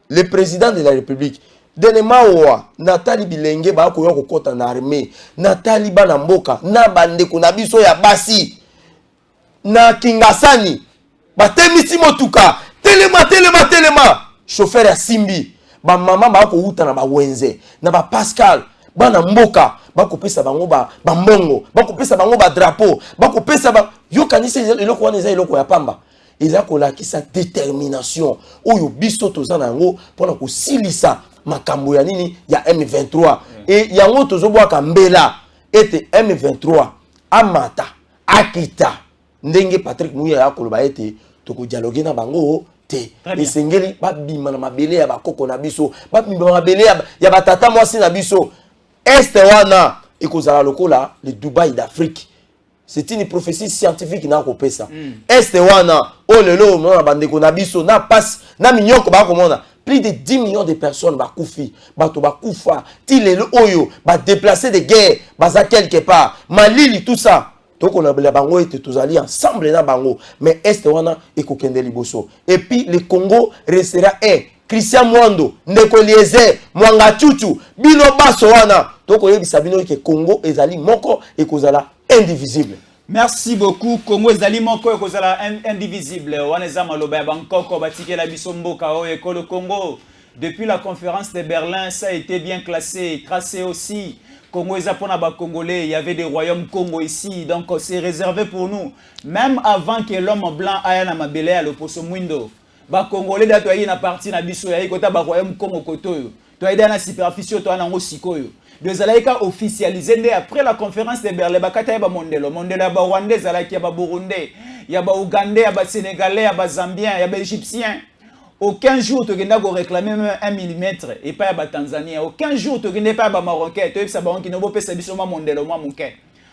Speaker 3: Le président de la République denema owa Nathalie Bilenge ba ko yoko kota na armée Nathalie bana mboka na bandeko na biso ya basi na Kingasani batemisi motuka telema chauffeur ya Simbi ba mama ba ko uta na ba wenze na ba Pascal bana mboka bakopesa bango ba mbongo bakopesa bango ba drapeau bakopesa ba yo kanisa eloko wana eza eloko ya pamba eza kolakisa détermination oyo biso tozana yango pona kosilisa makambo ya nini ya M23 et yango tozobwaka mbela ete M23 amata akita ndenge Patrick Mouya ya koloba ete toko dialoguer na bango te esengeli babima na mabele ya bakoko na biso babima mabele ya batata mwasi na biso. Est wana ekozala lokola le Dubaï d'Afrique. C'est une prophétie scientifique na ko pesa. Est wana o lelo na bandeko na biso na passe na minyoko ba komona plus de 10 millions de personnes ba kufi bato ba kufa ti lelo oyo ba déplacer de guerre baza quelque part malili tout ça donc on a bela bango et tous alliés ensemble na bango mais est wana ekokende liboso et puis le Congo restera Christian Mwando, Ndeko Eliezer, Mwanga Chuchu, Bino Baso wana. Donc oyebisa bino ke Congo ezali moko ekozala indivisible.
Speaker 2: Merci beaucoup. Congo ezali moko ekozala indivisible. Waneza maloba ya bankoko batike la bisombo kao ekolo Congo. Depuis la conférence de Berlin, ça a été bien classé, tracé aussi. Congo est pour les Congolais, il y avait des royaumes Congo ici, donc c'est réservé pour nous. Même avant que l'homme blanc aille à Mabele à l'opposo Mwindo, les Congolais d'atoyer na partie na biso ya ikota ba royaume Congo kotoyo. Toi dans la superficie toi na ngosikoyo. Deux alaika officialisé après la conférence de Berlin bakata ba mondelo, mondelo ba Rwandais zalaki ba Burundais, ya ba Ougandais, ya ba Sénégalais, ya ba Zambiens, ya ba Égyptiens. Aucun jour tu n'as pas réclamé même 1 mm et pas à Tanzanie. Aucun jour tu n'as pas à Marocain. Tu sais pas qui ne peut pas se dire mondelo moi mon cœur.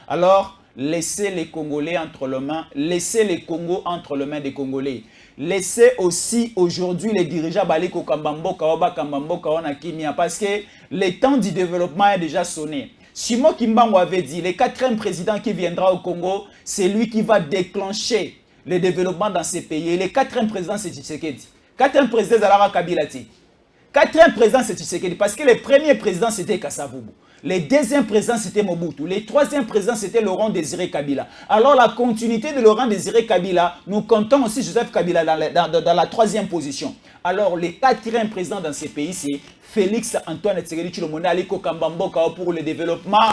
Speaker 2: Alors laissez les Congolais entre les mains, laissez les Congos entre les mains des Congolais. Laissez aussi aujourd'hui les dirigeants baliko kambambo kaoba kambambo kaona kimia parce que le temps du développement est déjà sonné. Simon Kimbango avait dit le 4e président qui viendra au Congo, c'est lui qui va déclencher le développement dans ces pays. Et le 4e président c'est Tshisekedi. 4e président Zalara Kabila. 4e président c'est Tshisekedi parce que le premier président c'était Kasavubu. Le 2e président c'était Mobutu. Le 3e président c'était Laurent Désiré Kabila. Alors la continuité de Laurent Désiré Kabila, nous comptons aussi Joseph Kabila dans la 3e position. Alors le 4e président dans ces pays c'est Félix Antoine Tshisekedi Tshilombo Aliko Kambamboka pour le développement.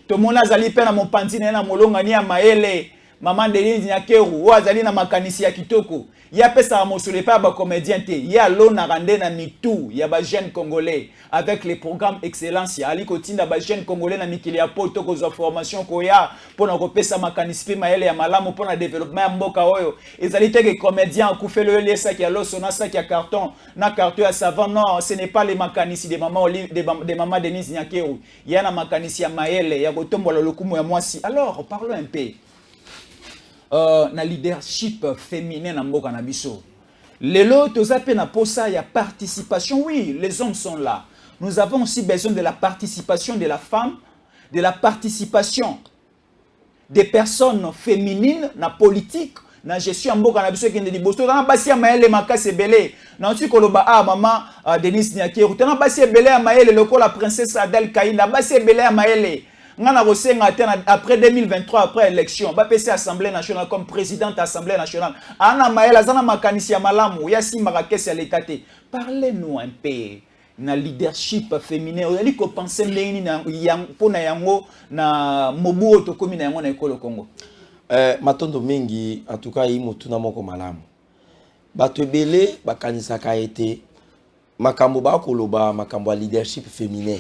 Speaker 2: Tout le monde a zali pena mon pantine na molongani ya maele. Maman Denise Nyakeru, ou azali na makanisi ya kitoko. Ya pesa mosole pa ba comédien te. Ya lo na rande na mitu, ya ba jeune congolais avec les programmes excellence ya ali kotinda ba jeune congolais na mikili ya poto ko za formation ko ya pona ko pesa makanisi pe maele ya malamu pona développement ya mboka oyo. Ezali te que comédien ku fait le lesa ki ya lo sona sa ki ya carton na carton ya savant non, ce n'est pas les makanisi de maman de maman Denise Nyakeru. Ya na makanisi ya maele ya kotombola lokumu ya mwasi. Alors parlons un peu. Na leadership féminin na mboka na biso. Lelo tozape na posa ya participation. Oui, les hommes sont là. Nous avons aussi besoin de la participation de la femme, de la participation des personnes féminines na politique, na gestion mboka na biso kende liboso. Na basi ya maele makase belé. Na nti koloba maman Denise Nyakeru. Na basi ya belé ya maele lokola princesse Adèle Kaïna. Basi ya belé ya maele. Après 2023, après l'élection, va passer à l'Assemblée nationale comme présidente de l'Assemblée nationale. Anna Maël, Azana Makanisia Malamu, Yassi Marrakech à l'État. Parlez-nous un peu na leadership féminin. Vous allez penser pour na Mobu Otokomi na yango ekolo Congo.
Speaker 3: Matondo mingi, en tout cas, imotuna moko malamu. Batebele bakanisa ka été makambo ba koloba makambo leadership féminin.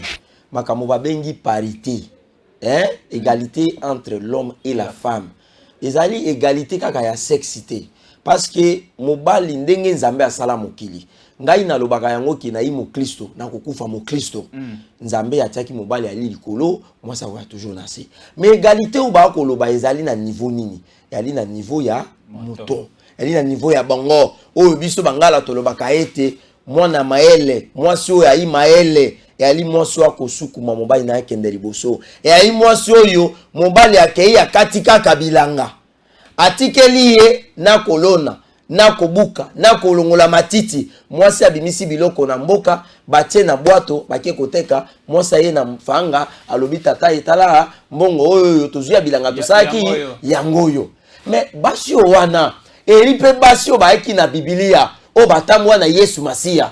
Speaker 3: Makambo ba bengi parité. Égalité entre l'homme et la femme. Ezali égalité kaka ya sexité. Parce que mobali ndenge nzambe asala mokili. Ngai na lobaka yango ki na imo Kristo, na kokufa mo Kristo. Nzambe atiaki mobali ali likolo, moi ça va toujours nasser. Mais égalité ou ba koloba ezali na niveau nini? Ezali na niveau ya moto. Ezali na niveau ya bango. O biso bangala tolobaka ete mwana maele, mwasi oyo ayi maele. Et ali mwasi wa kosukuma mobali na kende liboso. Et ali mwasi oyo mobali akei akatika kabilanga. Atikeli ye na kolona, na kobuka, na kolongola matiti. Mwasi abimisi biloko na mboka, batie na bwato, bakie koteka, mwasi ye na mfanga, alobi tata etala, mbongo oyo tozuya bilanga tosaki yangoyo. Mais basio wana, eripe basio baeki na Biblia, o batamwa na Yesu Masia.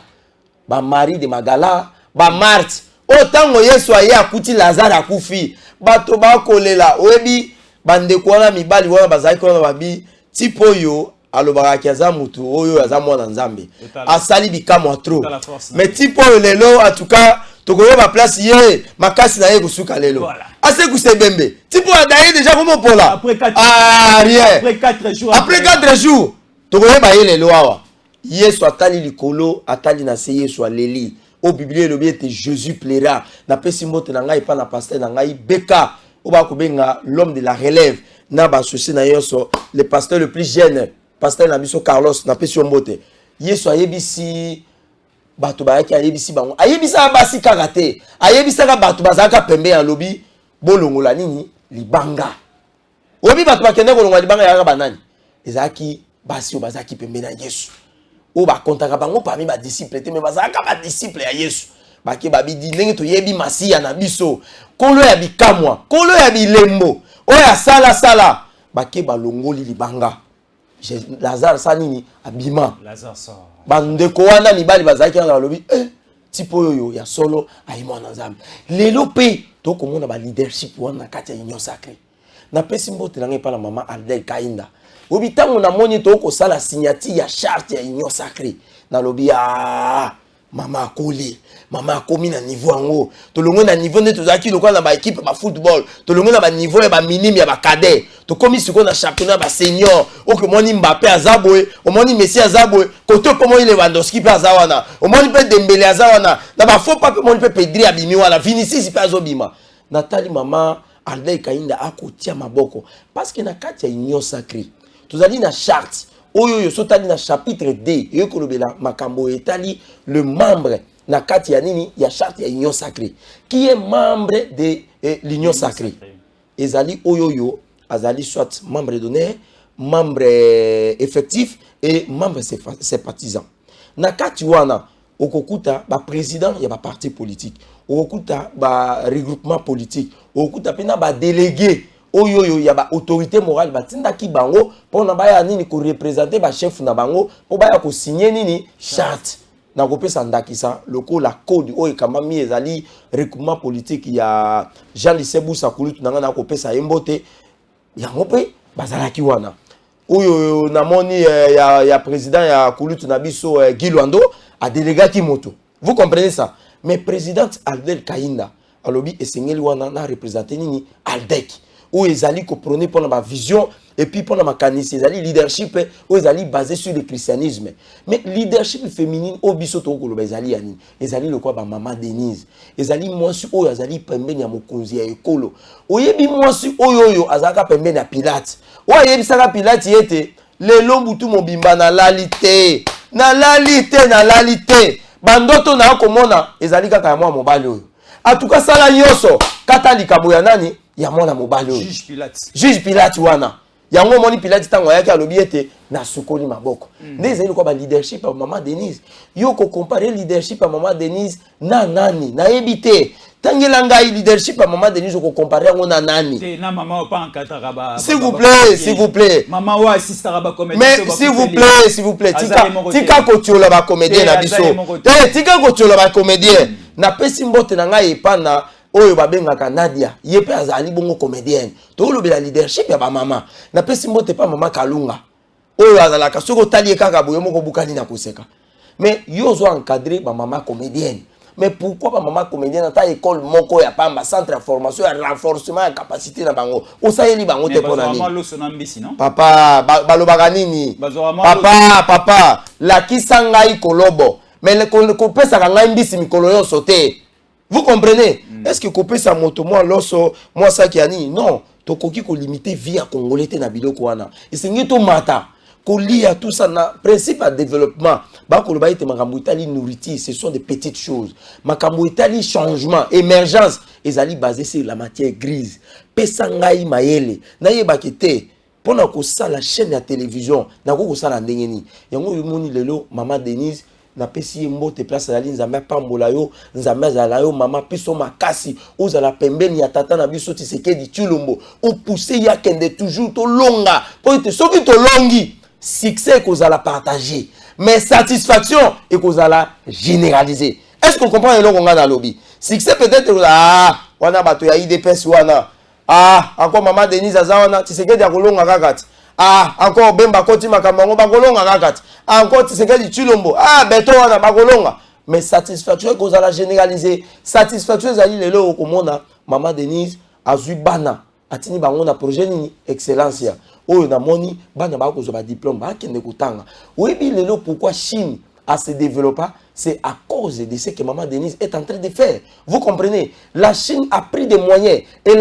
Speaker 3: Ba Marie de Magala, ba Marthe otango Yesu aye akuti Lazare akufi bato bakolela oyebi bandeko wana mibali wana bazali kona babi tipo yo alobaka kiaza mutu oyo aza mwana nzambe asali bikamwa trop mais tipo yo lelo en tout cas tokoyo ba place ye makasi na ye kusuka lelo ase kusebembe tipo adaye déjà comme pola après 4 jours tokoyo ba ye lelo awa Yesu atali likolo atali na se Yesu aleli. Au Bible, le bien Jésus plaira. Na pesi mote na ngai pa na pasteur na ngai beka. Oba kubenga l'homme de la relève. Na ba associé na yoso le pasteur le plus jeune, pasteur na biso Carlos na pesi mote. Yesu ayebisi bato ba yaki ayebisi bango. Ayebisa basi karate. Ayebisa ka bato bazaka pembe ya lobi bolongola nini libanga. Obi bato bakende kolongola libanga ya banani. Ezaki basi obazaki pembe na Yesu. O ba kontaka bango parmi ba disciple te mais bazaka ba disciple ya Yesu baki babidi ndenge to yebi masiya na biso kolo ya bikamwa kolo ya bilembo o ya sala bake balongoli libanga Lazare sanini abima
Speaker 2: Lazare sort
Speaker 3: bandeko wana mibali bazaki na lobi tipo yoyo ya solo aimo na nzambe lelo pe to komona ba leadership wana kati ya union sacrée na pesi mbote na ngepa la mama Aldel Kainda obi tango na moni to ko sala signature ya charte ya union sacrée na lobi mama akoli mama akomi na niveau ango to longo na niveau ne to zaki lokwa na ba équipe ba football to longo na ba niveau ya ba minime ya ba cadet to komi siko na championnat ba senior o ke moni Mbappé azaboe o moni Messi azaboe koto po moni Lewandowski pe azawana o moni pe Dembélé azawana na ba faux pas pe moni pe Pedri abimi wana Vinicius pe azobima Nathalie mama Aldel Kainda akotia maboko parce que na kati ya union sacrée tozali na charte oyo yo sotali na chapitre D yo kolobela makambo etali le membre na kati ya nini ya charte ya union sacrée qui est membre de l'union sacrée ezali oyo yo azali soit membre d'honneur membre effectif et membre sympathisant na kati wana okokuta ba président ya ba parti politique okokuta ba regroupement politique okokuta pena ba délégué oyo ya ba autorité morale batinda ki bango pona baya nini ko représenter ba chef na bango po baya ko signer nini charte na ko pesa ndakisa loko la code oyo kamami ezali regroupement politique ya Jean Lisebu Sakulutu nanga na ko pesa embote yango pe bazalaki wana oyo namoni ya président ya Kulutu na biso Guy Lwando a délégué ki moto vous comprenez ça mais présidente Aldel Kainda alobi esengeli wana na représenter nini Aldek où ils allaient comprendre pour ma vision et puis pour ma canisse ils allaient leadership où ils allaient basé sur le christianisme mais leadership féminine au bisoto ko ils allaient yani ils allaient le quoi ba maman Denise ils allaient moi sur oh ils allaient pembeni ya mokonzi ya ekolo oyebi moi sur oyoyo azaka pembeni ya Pilate oyebi saka Pilate yete lelo butu mobimba na lalite bandoto na komona ils allaient kaka moi mobali oyo en tout cas sala nyoso kata likambo ya nani ya mwana mobali juge Pilate wana yango moni Pilate tango yaki alobi ete na sukoli maboko ndeze ile kwa ba leadership ya mama Denise yo ko comparer leadership ya mama Denise na nani na ebite tangela ngai leadership ya mama Denise ko comparer yango na nani
Speaker 2: te na mama pas encadrer ba
Speaker 3: s'il vous plaît
Speaker 2: mama wa assiste ba comédien
Speaker 3: mais s'il vous plaît tika ko tiola ba comédien na biso tika ko tiola ba comédien na pesi mbote na ngai epana oyo babengaka Nadia yepe azali bongo comédienne to lobela leadership ya ba mama na pesi mbote pa mama Kalunga oyo azalaka soko tali kaka boyo moko bukani na koseka mais yo zo encadrer ba mama comédienne mais pourquoi ba mama comédienne ta école moko ya pamba centre de formation ya renforcement ya capacité na bango osayeli bango te pona ni papa balobaka nini papa la kisangai kolobo mais le ko pesa ngai mbisi mikolo yo sote. Vous comprenez? Est-ce que couper sa moto moi loso moi ça qui ani non to koki ko limiter vie à congolais te na biloko wana et c'est ngito mata ko lia tout ça na principe à développement ba ko ba ite makambo itali nourriture ce sont des petites choses makambo itali changement émergence ezali basé sur la matière grise pesa ngai mayele na yeba kete pona ko sala chaîne ya télévision na ko sala ndenge ni yango yumoni lelo mama Denise na pesi mbote place la ligne nzambe pambola yo nzambe azala yo mama piso makasi ozala pembeni ya tata na biso Tshisekedi Tshilombo o pousser ya kende toujours to longa pour te soki to longi succès kozala partager mais satisfaction et kozala généraliser. Est-ce qu'on comprend le longa na lobby succès peut-être wana bato ya IDPS wana encore maman Denise azawana Tshisekedi akolonga kakati encore Bemba Koti Makamango bakolonga kakati encore Tshisekedi Tshilombo beto wana bakolonga mais satisfaction cause la généraliser satisfaction zali lelo okomona maman Denise azui bana atini bango na projet ni excellence ya oyo na moni bana ba ko zo ba diplôme ba kende kutanga oyebi lelo pourquoi Chine a se développer c'est à cause de ce que maman Denise est en train de faire. Vous comprenez? La Chine a pris des moyens et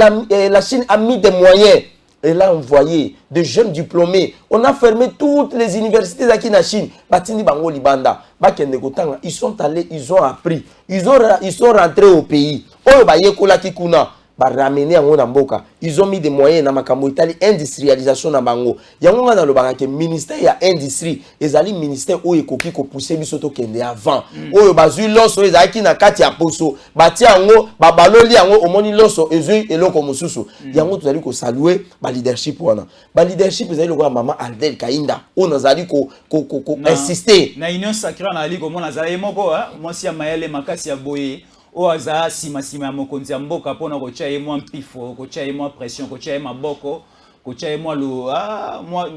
Speaker 3: la Chine a mis des moyens. Elle a envoyé de jeunes diplômés. On a fermé toutes les universités ici en Chine. Batini Bango Libanda. Ils sont allés, ils ont appris. Ils sont rentrés au pays. Oyo ba yekola kikuna. ba ramener yango na mboka. Ils ont mis des moyens na makambo itali industrialisation na bango. Yango nga na lobaka ke ministère ya industrie ezali ministère oyo ekoki ko pousser biso to kende avant. Oyo bazui loso ezaki na kati ya poso, bati yango ba baloli yango omoni loso ezui eloko mosusu. Yango tozali ko saluer ba leadership wana. Ba leadership ezali lokola mama Aldel Kainda. On nazali ko insister.
Speaker 2: Na union sacrée na ali ko mona zali moko moi si ya mayele makasi ya boye. O aza sima ya mokonzi ya mboka pona ko tia mo mpifo, ko tia mo pression, ko tia maboko, ko tia mo lo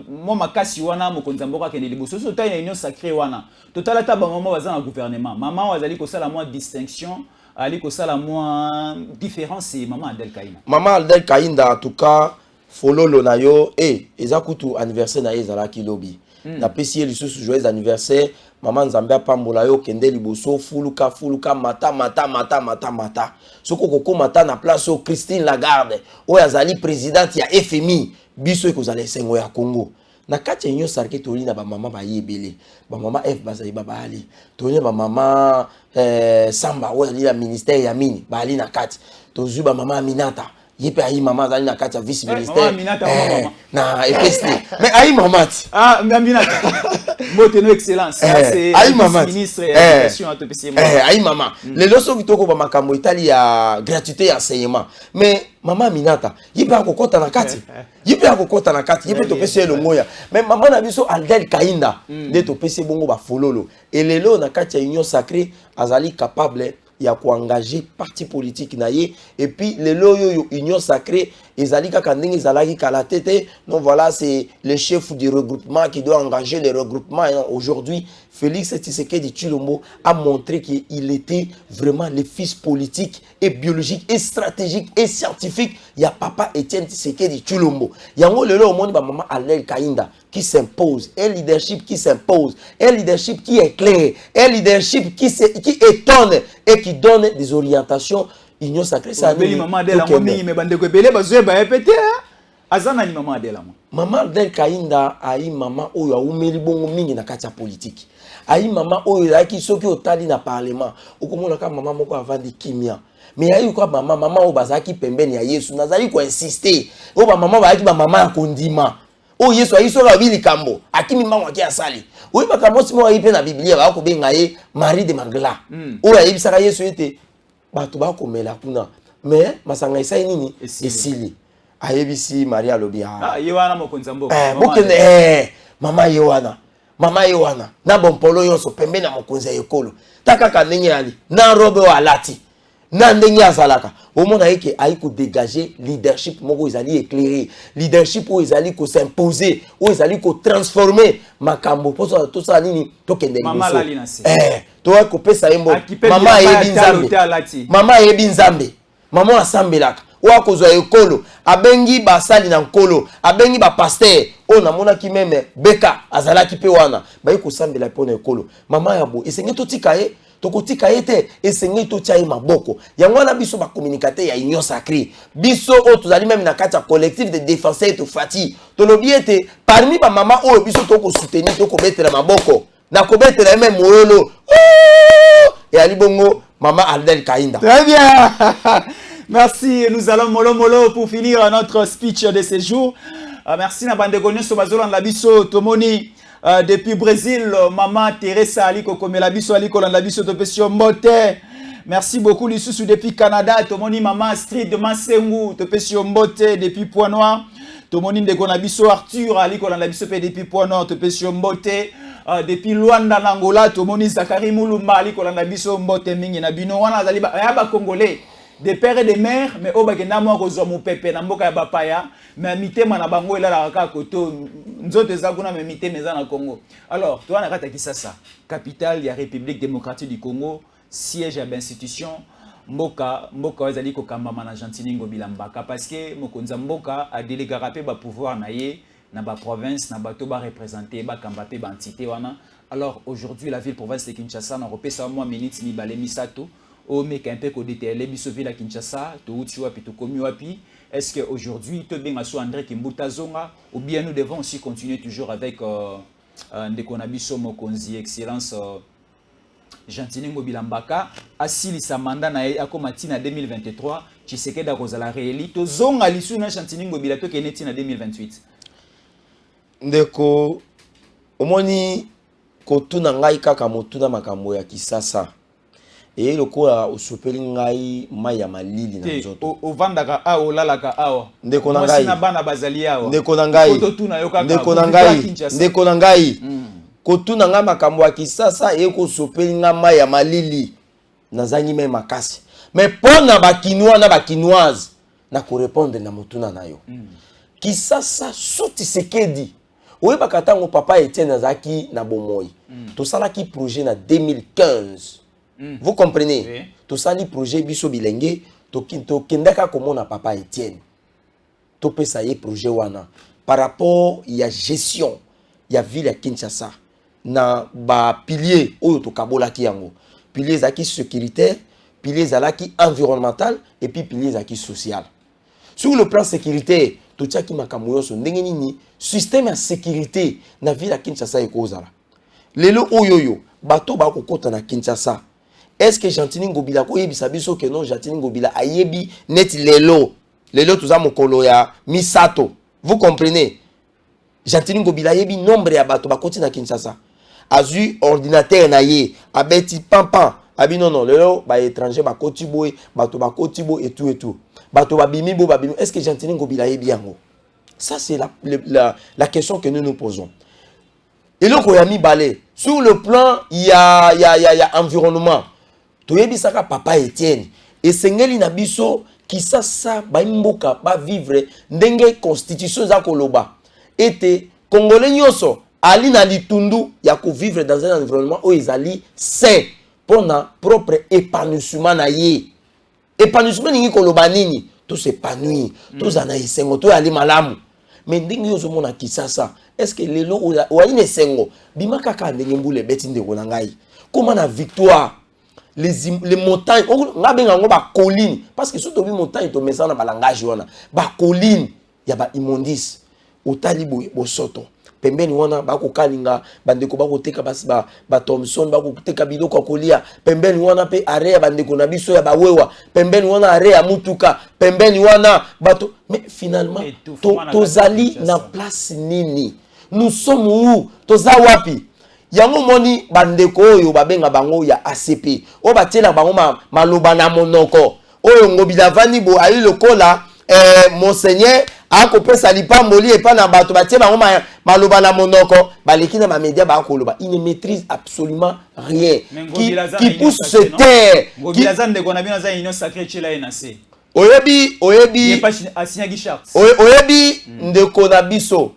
Speaker 2: mo makasi wana mokonzi ya mboka kende liboso so ta union sacrée wana. Totala ta ba maman baza na gouvernement. Maman wazali ko sala mo distinction, ali ko sala mo différence c'est maman Aldel Kainda.
Speaker 3: Maman Aldel Kainda en tout cas fololo na yo eza kutu anniversaire na ezala kilobi. Na pesi lisusu joyeux anniversaire. Maman Nzambia pambola yo kende liboso fuluka mata. Soko koko mata na place au Christine Lagarde. O yazali présidente ya FMI. Biso ekozala sengo ya Congo. Na kati nyo sarke toli na ba mama ba yebele. Ba mama F bazali baba ali. Toli ba mama Samba o ali la ministère ya mini. Ba ali na kati. Tozu ba mama Aminata. Yepe ayi mama zali na kati ya vice ministère.
Speaker 2: Aminata
Speaker 3: na EPST. Mais ayi mama ti.
Speaker 2: Ah, Aminata. Moteno excellence. C'est le ministre de l'éducation à TPC.
Speaker 3: Ayi mama. Les loso kitoko ba makambo Italie ya gratuité ya enseignement. Mais mama Aminata, yepe akokota na kati. Yepe akokota na kati. Yepe to pese le moya. Mais mama na biso Aldel Kainda de to pese bongo ba fololo. Et lelo na kati ya union sacrée azali capable il y a quoi engager parti politique naie et puis les loyo union sacrée ezali kaka ndenge ezalaki kala tete. Donc voilà, c'est le chef du regroupement qui doit engager les regroupements. Aujourd'hui, Félix Tshisekedi Tshilombo a montré qu'il était vraiment le fils politique et biologique et stratégique et scientifique. Il y a papa Etienne Tshisekedi Tshilombo. Yango lelo omoni ba maman Aldel Kainda qui s'impose, un leadership qui s'impose, un leadership qui est clair, un leadership qui étonne et qui donne des orientations. Union sacrée ça
Speaker 2: ni maman Adela mo mingi me bande ko belé bazwe ba epete azana ni maman Adela mo
Speaker 3: maman Aldel Kainda ayi maman oyo aumeli bongo mingi na kati ya politique ayi maman oyo yaki soki otali na parlement okomona ka maman moko avandi kimia mais ayi ko maman o bazaki pembeni ya Yesu nazali ko insister o ba maman ba yaki ba maman ya kondima o Yesu ayi so ba bili kambo akimi mango ki asali oyi ba kambo simo ayi pe na Biblia ba ko benga ye Marie de Magdala o ayi bisaka Yesu ete bato ba komela kuna mais masanga isa nini esili ayebisi Maria lobia
Speaker 2: yewana mokonza mboka
Speaker 3: mama yewana na bompolo yonso pembe na mokonza ekolo takaka ndenge ali na robe wa alati na ndenge azalaka omona yeke ayi ko dégager leadership moko ezali éclairé leadership o ezali ko s'imposer o ezali ko transformer makambo poso to sa nini to kende liboso to ko pesa yembo mama yebi nzambe mama yebi nzambe mama asambelaka wa kozwa ekolo abengi basali na nkolo abengi ba pasteur o namona ki meme beka azalaki pe wana bayi ko sambela pona ekolo mama yabo esenge to tika ye tokotika ete esenge to tia maboko yango na biso ba communicateur ya union sacrée biso o tozali même na kati ya collectif de défenseurs to fati to lobi ete parmi ba mama o biso to ko soutenir to ko betela maboko na ko betela même moyolo et ali bongo mama Aldel Kainda.
Speaker 2: Très bien. Merci, nous allons mollo pour finir notre speech de ce jour. Merci na bande konyo so bazolo na biso tomoni depuis Brésil maman Teresa aliko komela biso aliko na biso to pesio mbote. Merci beaucoup lisusu depuis Canada tomoni maman Astrid de Masengu to pesio mbote depuis Pointe-Noire. Tomoni ndeko na biso Arthur aliko na biso pe depuis Pointe-Noire to pesio mbote. Depuis Luanda na Angola tomoni Zakari Mulumba aliko na biso mbote mingi na bino wana azali ba congolais. Des pères et des mères, mais au bagenda moi ko zo mu pepe na mboka ya bapaya, mais mitema na bango ela ka koto nzoto ezakuna mais mitema za na Congo. Alors, toi na kata Kisasa, capitale ya République démocratique du Congo, siège à l'institution mboka ezali ko kambama na Gentini Ngobila Mbaka parce que mokonza mboka a délégué rapé ba pouvoir na ye na ba province na bato ba représenter ba kambape ba entité wana. Alors, aujourd'hui la ville province de Kinshasa na repesa moi minutes ni balé misato. O meka un peu ko détélé biso ville à Kinshasa to uti wapi to komi wapi est-ce que aujourd'hui to benga so André Kimbuta Zonga ou bien nous devons aussi continuer toujours avec ndeko na biso mokonzi excellence Gentini Ngobila Mbaka asili sa mandat na akoma tina 2023 Tshisekedi akozala rééli tozonga lisu na Chantini Ngobila to keneti na 2028.
Speaker 3: Ndeko omoni kotuna ngai kaka motuna makambo ya kisasa. Et lokola osopeli ngai mai ya malili na nzoto.
Speaker 2: Ovandaka a olalaka awa.
Speaker 3: Ndeko na ngai.
Speaker 2: Na bana bazali awa.
Speaker 3: Ndeko na ngai. Ndeko na ngai. Ndeko na ngai. Kotuna ngai makambo ya kisasa et kosopeli ngai mai ya malili nazangi me makasi. Mais pona ba Kinois na ba Kinoise na ko répondre na motuna na yo. Kisasa suti Tshisekedi. Oye bakatango papa Etienne Azaki na bomoi. To salaki projet na 2015. Vous comprenez? Oui. To sali projet biso bilenge to kendaka komona papa Etienne. To pesa ye projet wana par rapport ya gestion ya ville ya Kinshasa na ba pilier oyo to kabolaki yango. Pilier zaki sécuritaire, pilier zalaki environnemental et puis pilier zaki social. Sur le plan sécuritaire, to tiaki makambo yoso ndenge nini système ya sécurité na ville ya Kinshasa ekozala. Lelo oyoyo bato ba kokota na Kinshasa. Est-ce que Chantini Ngobila ko yebisa biso que non Chantini Ngobila ayebi net lelo tuza mokolo ya misato. Vous comprenez? Chantini Ngobila ayebi nombre ya bato bakoti na Kinshasa. Azu ordinateur na ye abeti pampan abi non lelo ba étranger bakoti boy bato bakoti boy et tout. Bato babimi bo babimi. Est-ce que Chantini Ngobila ayebi yango? Ça c'est la question que nous nous posons. Et donc on a mis balai sur le plan il y a environnement. Toyebi saka papa Etienne et sengeli na biso kisasa ba mboka ba vivre ndenge constitution za koloba ete congolais nyoso ali na litundu ya ko vivre dans un environnement où ils ali sain pour na propre épanouissement na ye. Épanouissement ningi koloba nini to s'épanouir to zana esengo to ali malamu mais ndenge yozo mona kisasa est-ce que lelo o ali nesengo bimaka ka ndenge mbule beti ndeko na ngai comment na victoire les montagnes on a bien ba colline parce que surtout les montagnes to mesa na balangage wana ba colline ya ba immondice otalibo bosoto pembeni wana ba ko kalinga bandeko ba ko teka ba Thomson ba ko teka biloko kolia pembeni wana pe area bandeko na biso ya ba wewa pembeni wana area mutuka pembeni wana bato mais finalement to zali na place nini nous sommes où to za wapi yango moni bandeko oyo babenga bango ya ACP o batiela bango maloba na monoko oyo Ngobila vani bo ali lokola monseigneur akopesa lipamboli epa na bato batiela bango maloba na monoko baleki na ba média ba koloba il ne maîtrise absolument rien qui pousse se taire
Speaker 2: Ngobila zande ko na bino za union sacrée chela enase
Speaker 3: oyebi ndeko na biso.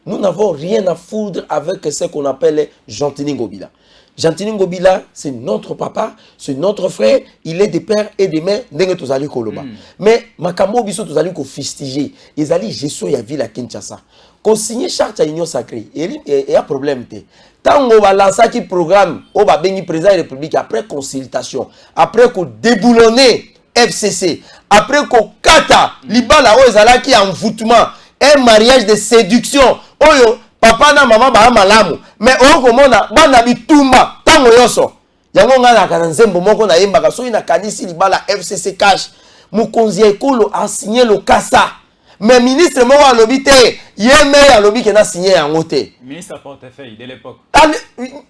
Speaker 3: Nous n'avons rien à foudre avec ce qu'on appelle Chantini Ngobila. Chantini Ngobila, c'est notre papa, c'est notre frère, il est de père et de mère, ndenge tozali koloba. Mais makambo biso tozali ko fustiger, ils allaient gestion ya ville à Kinshasa. Ko signer charte à union sacrée, et y a problème té. Tango va lancer qui programme au ba bengi président de la République après consultation, après ko déboulonner FCC, après ko kata libala o ezala ki envoûtement, un mariage de séduction. Oyo papa na mama ba malamu mais oyo komona bana bitumba tango yoso yango nga na kana nzembo moko na yemba ka soyi na kanisi libala FCC cash mukonzi ekolo a signé le kasa mais ministre moko alobi te yeme alobi ke na signé yango te
Speaker 2: ministre portefeuille de l'époque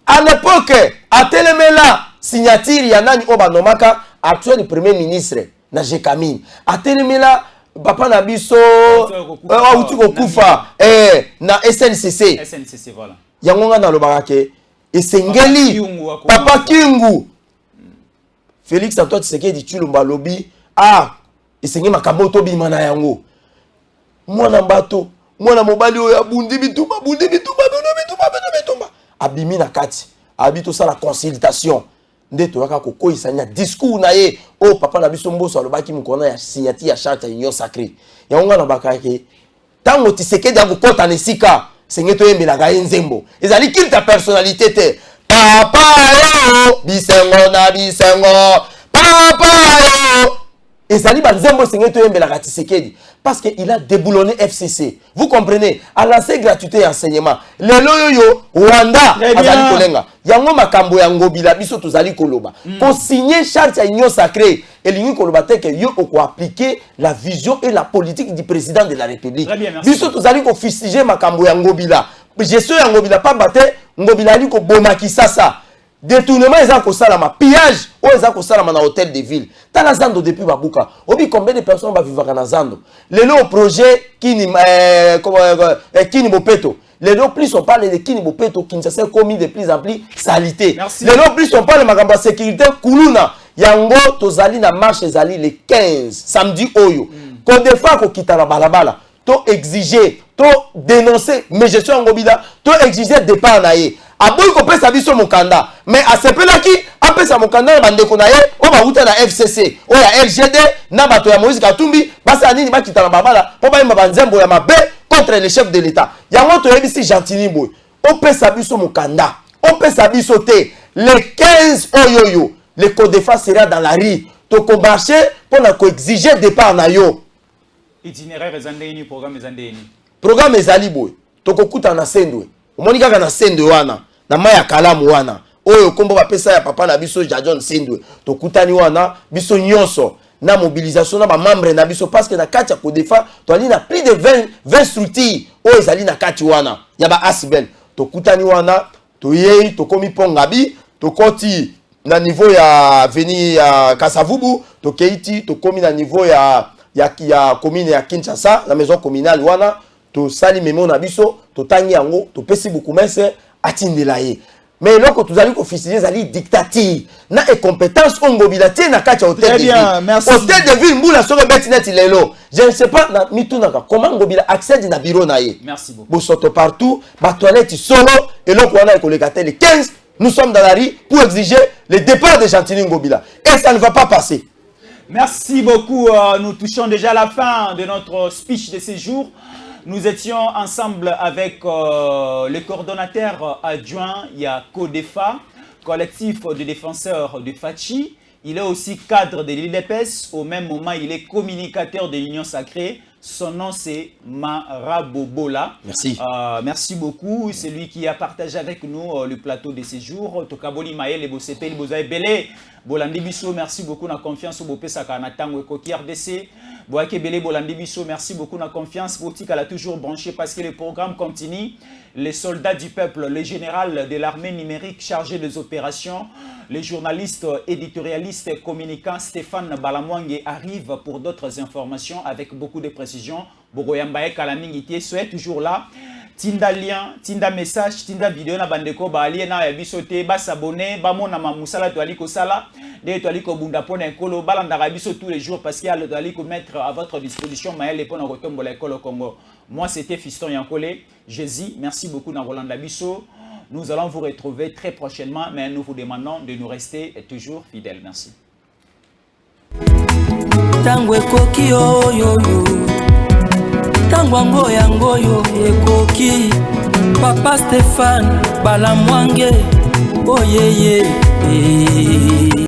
Speaker 3: à l'époque a telemela signature ya nani oba nomaka actuel premier ministre na Jekamine a telemela papa na biso auti kokufa na SNCC
Speaker 2: voilà
Speaker 3: yango nga na lobaka ke esengeli papa Kingu Félix Antoine Tshisekedi Tshilombo lobi esengi makambo to bima na yango mwana mbato mwana mobali oyo abundi bitumba abimi na kati abito sala consultation ndeto yaka kokoisa nya discours na ye o papa na biso mboso alobaki mukona ya signature ya charte ya union sacrée yango na bakake tango Tshisekedi akokota na sika sengeto yembela ga nzembo ezali kilta personnalité te papa yo bisengo na bisengo papa yo ezali ba nzembo sengeto yembela ga Tshisekedi parce qu'il a déboulonné FCC. Vous comprenez? À lancer gratuité et enseignement. Le loyo Rwanda, azali kolenga. Yango makambo ya ngobila biso tozali koloba. Pour signer charte ya union sacrée, et l'union koloba te que yo ko appliquer la vision et la politique du président de la République. Biso tozali ko fustiger makambo ya ngobila. Gestion ya ngobila pas batte, ngobila li ko bomaki sasa. Détournement eza ko salama, pillage o eza ko salama na hôtel de ville. Tala Zando depuis Babuka. Obi combien de personnes va vivre na Zando? Le projet Kini Kini Bopeto. Les deux plus on parle de Kini Bopeto qui s'est commis de plus en plus salité. Les deux plus on parle de magamba sécurité Kuluna. Yango tozali na marche ezali le 15 samedi oyo. Ko defa ko kitala balabala. To exiger, to dénoncer mais gestion ngobila, to exiger départ na ye. Aboy ko pesa biso mokanda mais asepela ki apesa mokanda na bandeko na ye o ba uta na FCC o ya LGD na bato ya Moïse Katumbi basa nini bakita na babala po ba imba nzembo ya mabe contre le chef de l'État. Yango to yebisi Gentini boy o pesa biso mokanda o pesa biso te le 15 oyoyo le Codefa sera dans la rue to ko marcher pour na ko exiger départ na yo.
Speaker 2: Itinéraire ezandeni
Speaker 3: programme ezali boy to ko kuta na sendwe omoni kaka na sendwe wana na maya kalamu wana oyo kombo bapesa ya papa na biso Jajon Sendwe to kutani wana biso nyonso na mobilisation na ba membre na biso parce que na kati ya Codefa to ali na plus de 20 structures oyo ezali na kati wana ya ba asibel to kutani wana to yei to komi pongabi to koti na niveau ya avenue ya Kasavubu to keiti to komi na niveau ya commune ya Kinshasa la maison communale wana to sali memo na biso to tangi yango to pesi bukumese atindela ye. Mais loko tozali ko officier zali dictature na incompétence ongobila tie na kati hôtel de ville. Hôtel de ville mbula soko betinet lelo. Je ne sais pas na mitunaka comment ngobila accède na bureau na ye.
Speaker 2: Merci beaucoup.
Speaker 3: Bosoto partout, ba toilette solo et loko wana ekolekate le 15, nous sommes dans la rue pour exiger le départ de Gentini Ngobila et ça ne va pas passer.
Speaker 2: Merci beaucoup. Nous touchons déjà la fin de notre speech de ce jour. Nous étions ensemble avec le coordonnateur adjoint, il y a Codefa, collectif de défenseurs de Fachi. Il est aussi cadre de l'IDPS. Au même moment, il est communicateur de l'Union Sacrée. Son nom, c'est Marabobola.
Speaker 3: Merci.
Speaker 2: Merci beaucoup. C'est lui qui a partagé avec nous le plateau de ce jour. Tokaboli Maël et Bosepe, Bozaï Belé. Bolandi Bisso, merci beaucoup. Na confiance au Bopé Sakanatango et Koki RDC. Boake Belé, Bolandi Bisso, merci beaucoup. Na confiance. Boutique, elle a toujours branché parce que le programme continue. Les soldats du peuple, le général de l'armée numérique chargé des opérations, les journalistes, éditorialistes et communicants Stéphane Balamwange arrive pour d'autres informations avec beaucoup de précision. Bogoyambaye Kalamingiti, soyez toujours là. Tinda lien, tinda message, tinda vidéo na bandeko ba ali na ya bisote ba s'abonner, ba mona mamusala to ali ko sala, de to ali ko bunda pona ekolo balanda biso tous les jours parce qu'il y a le ali ko mettre à votre disposition maël pona kotombo la ekolo Congo. Moi c'était Fiston Yankole, Jésus, merci beaucoup na Rolanda Bisso. Nous allons vous retrouver très prochainement mais nous vous demandons de nous rester toujours fidèles. Merci.
Speaker 1: Tangwe koki yo Tangwango yangoyo ekoki Papa Stéphane Balamwange oh yeah yeah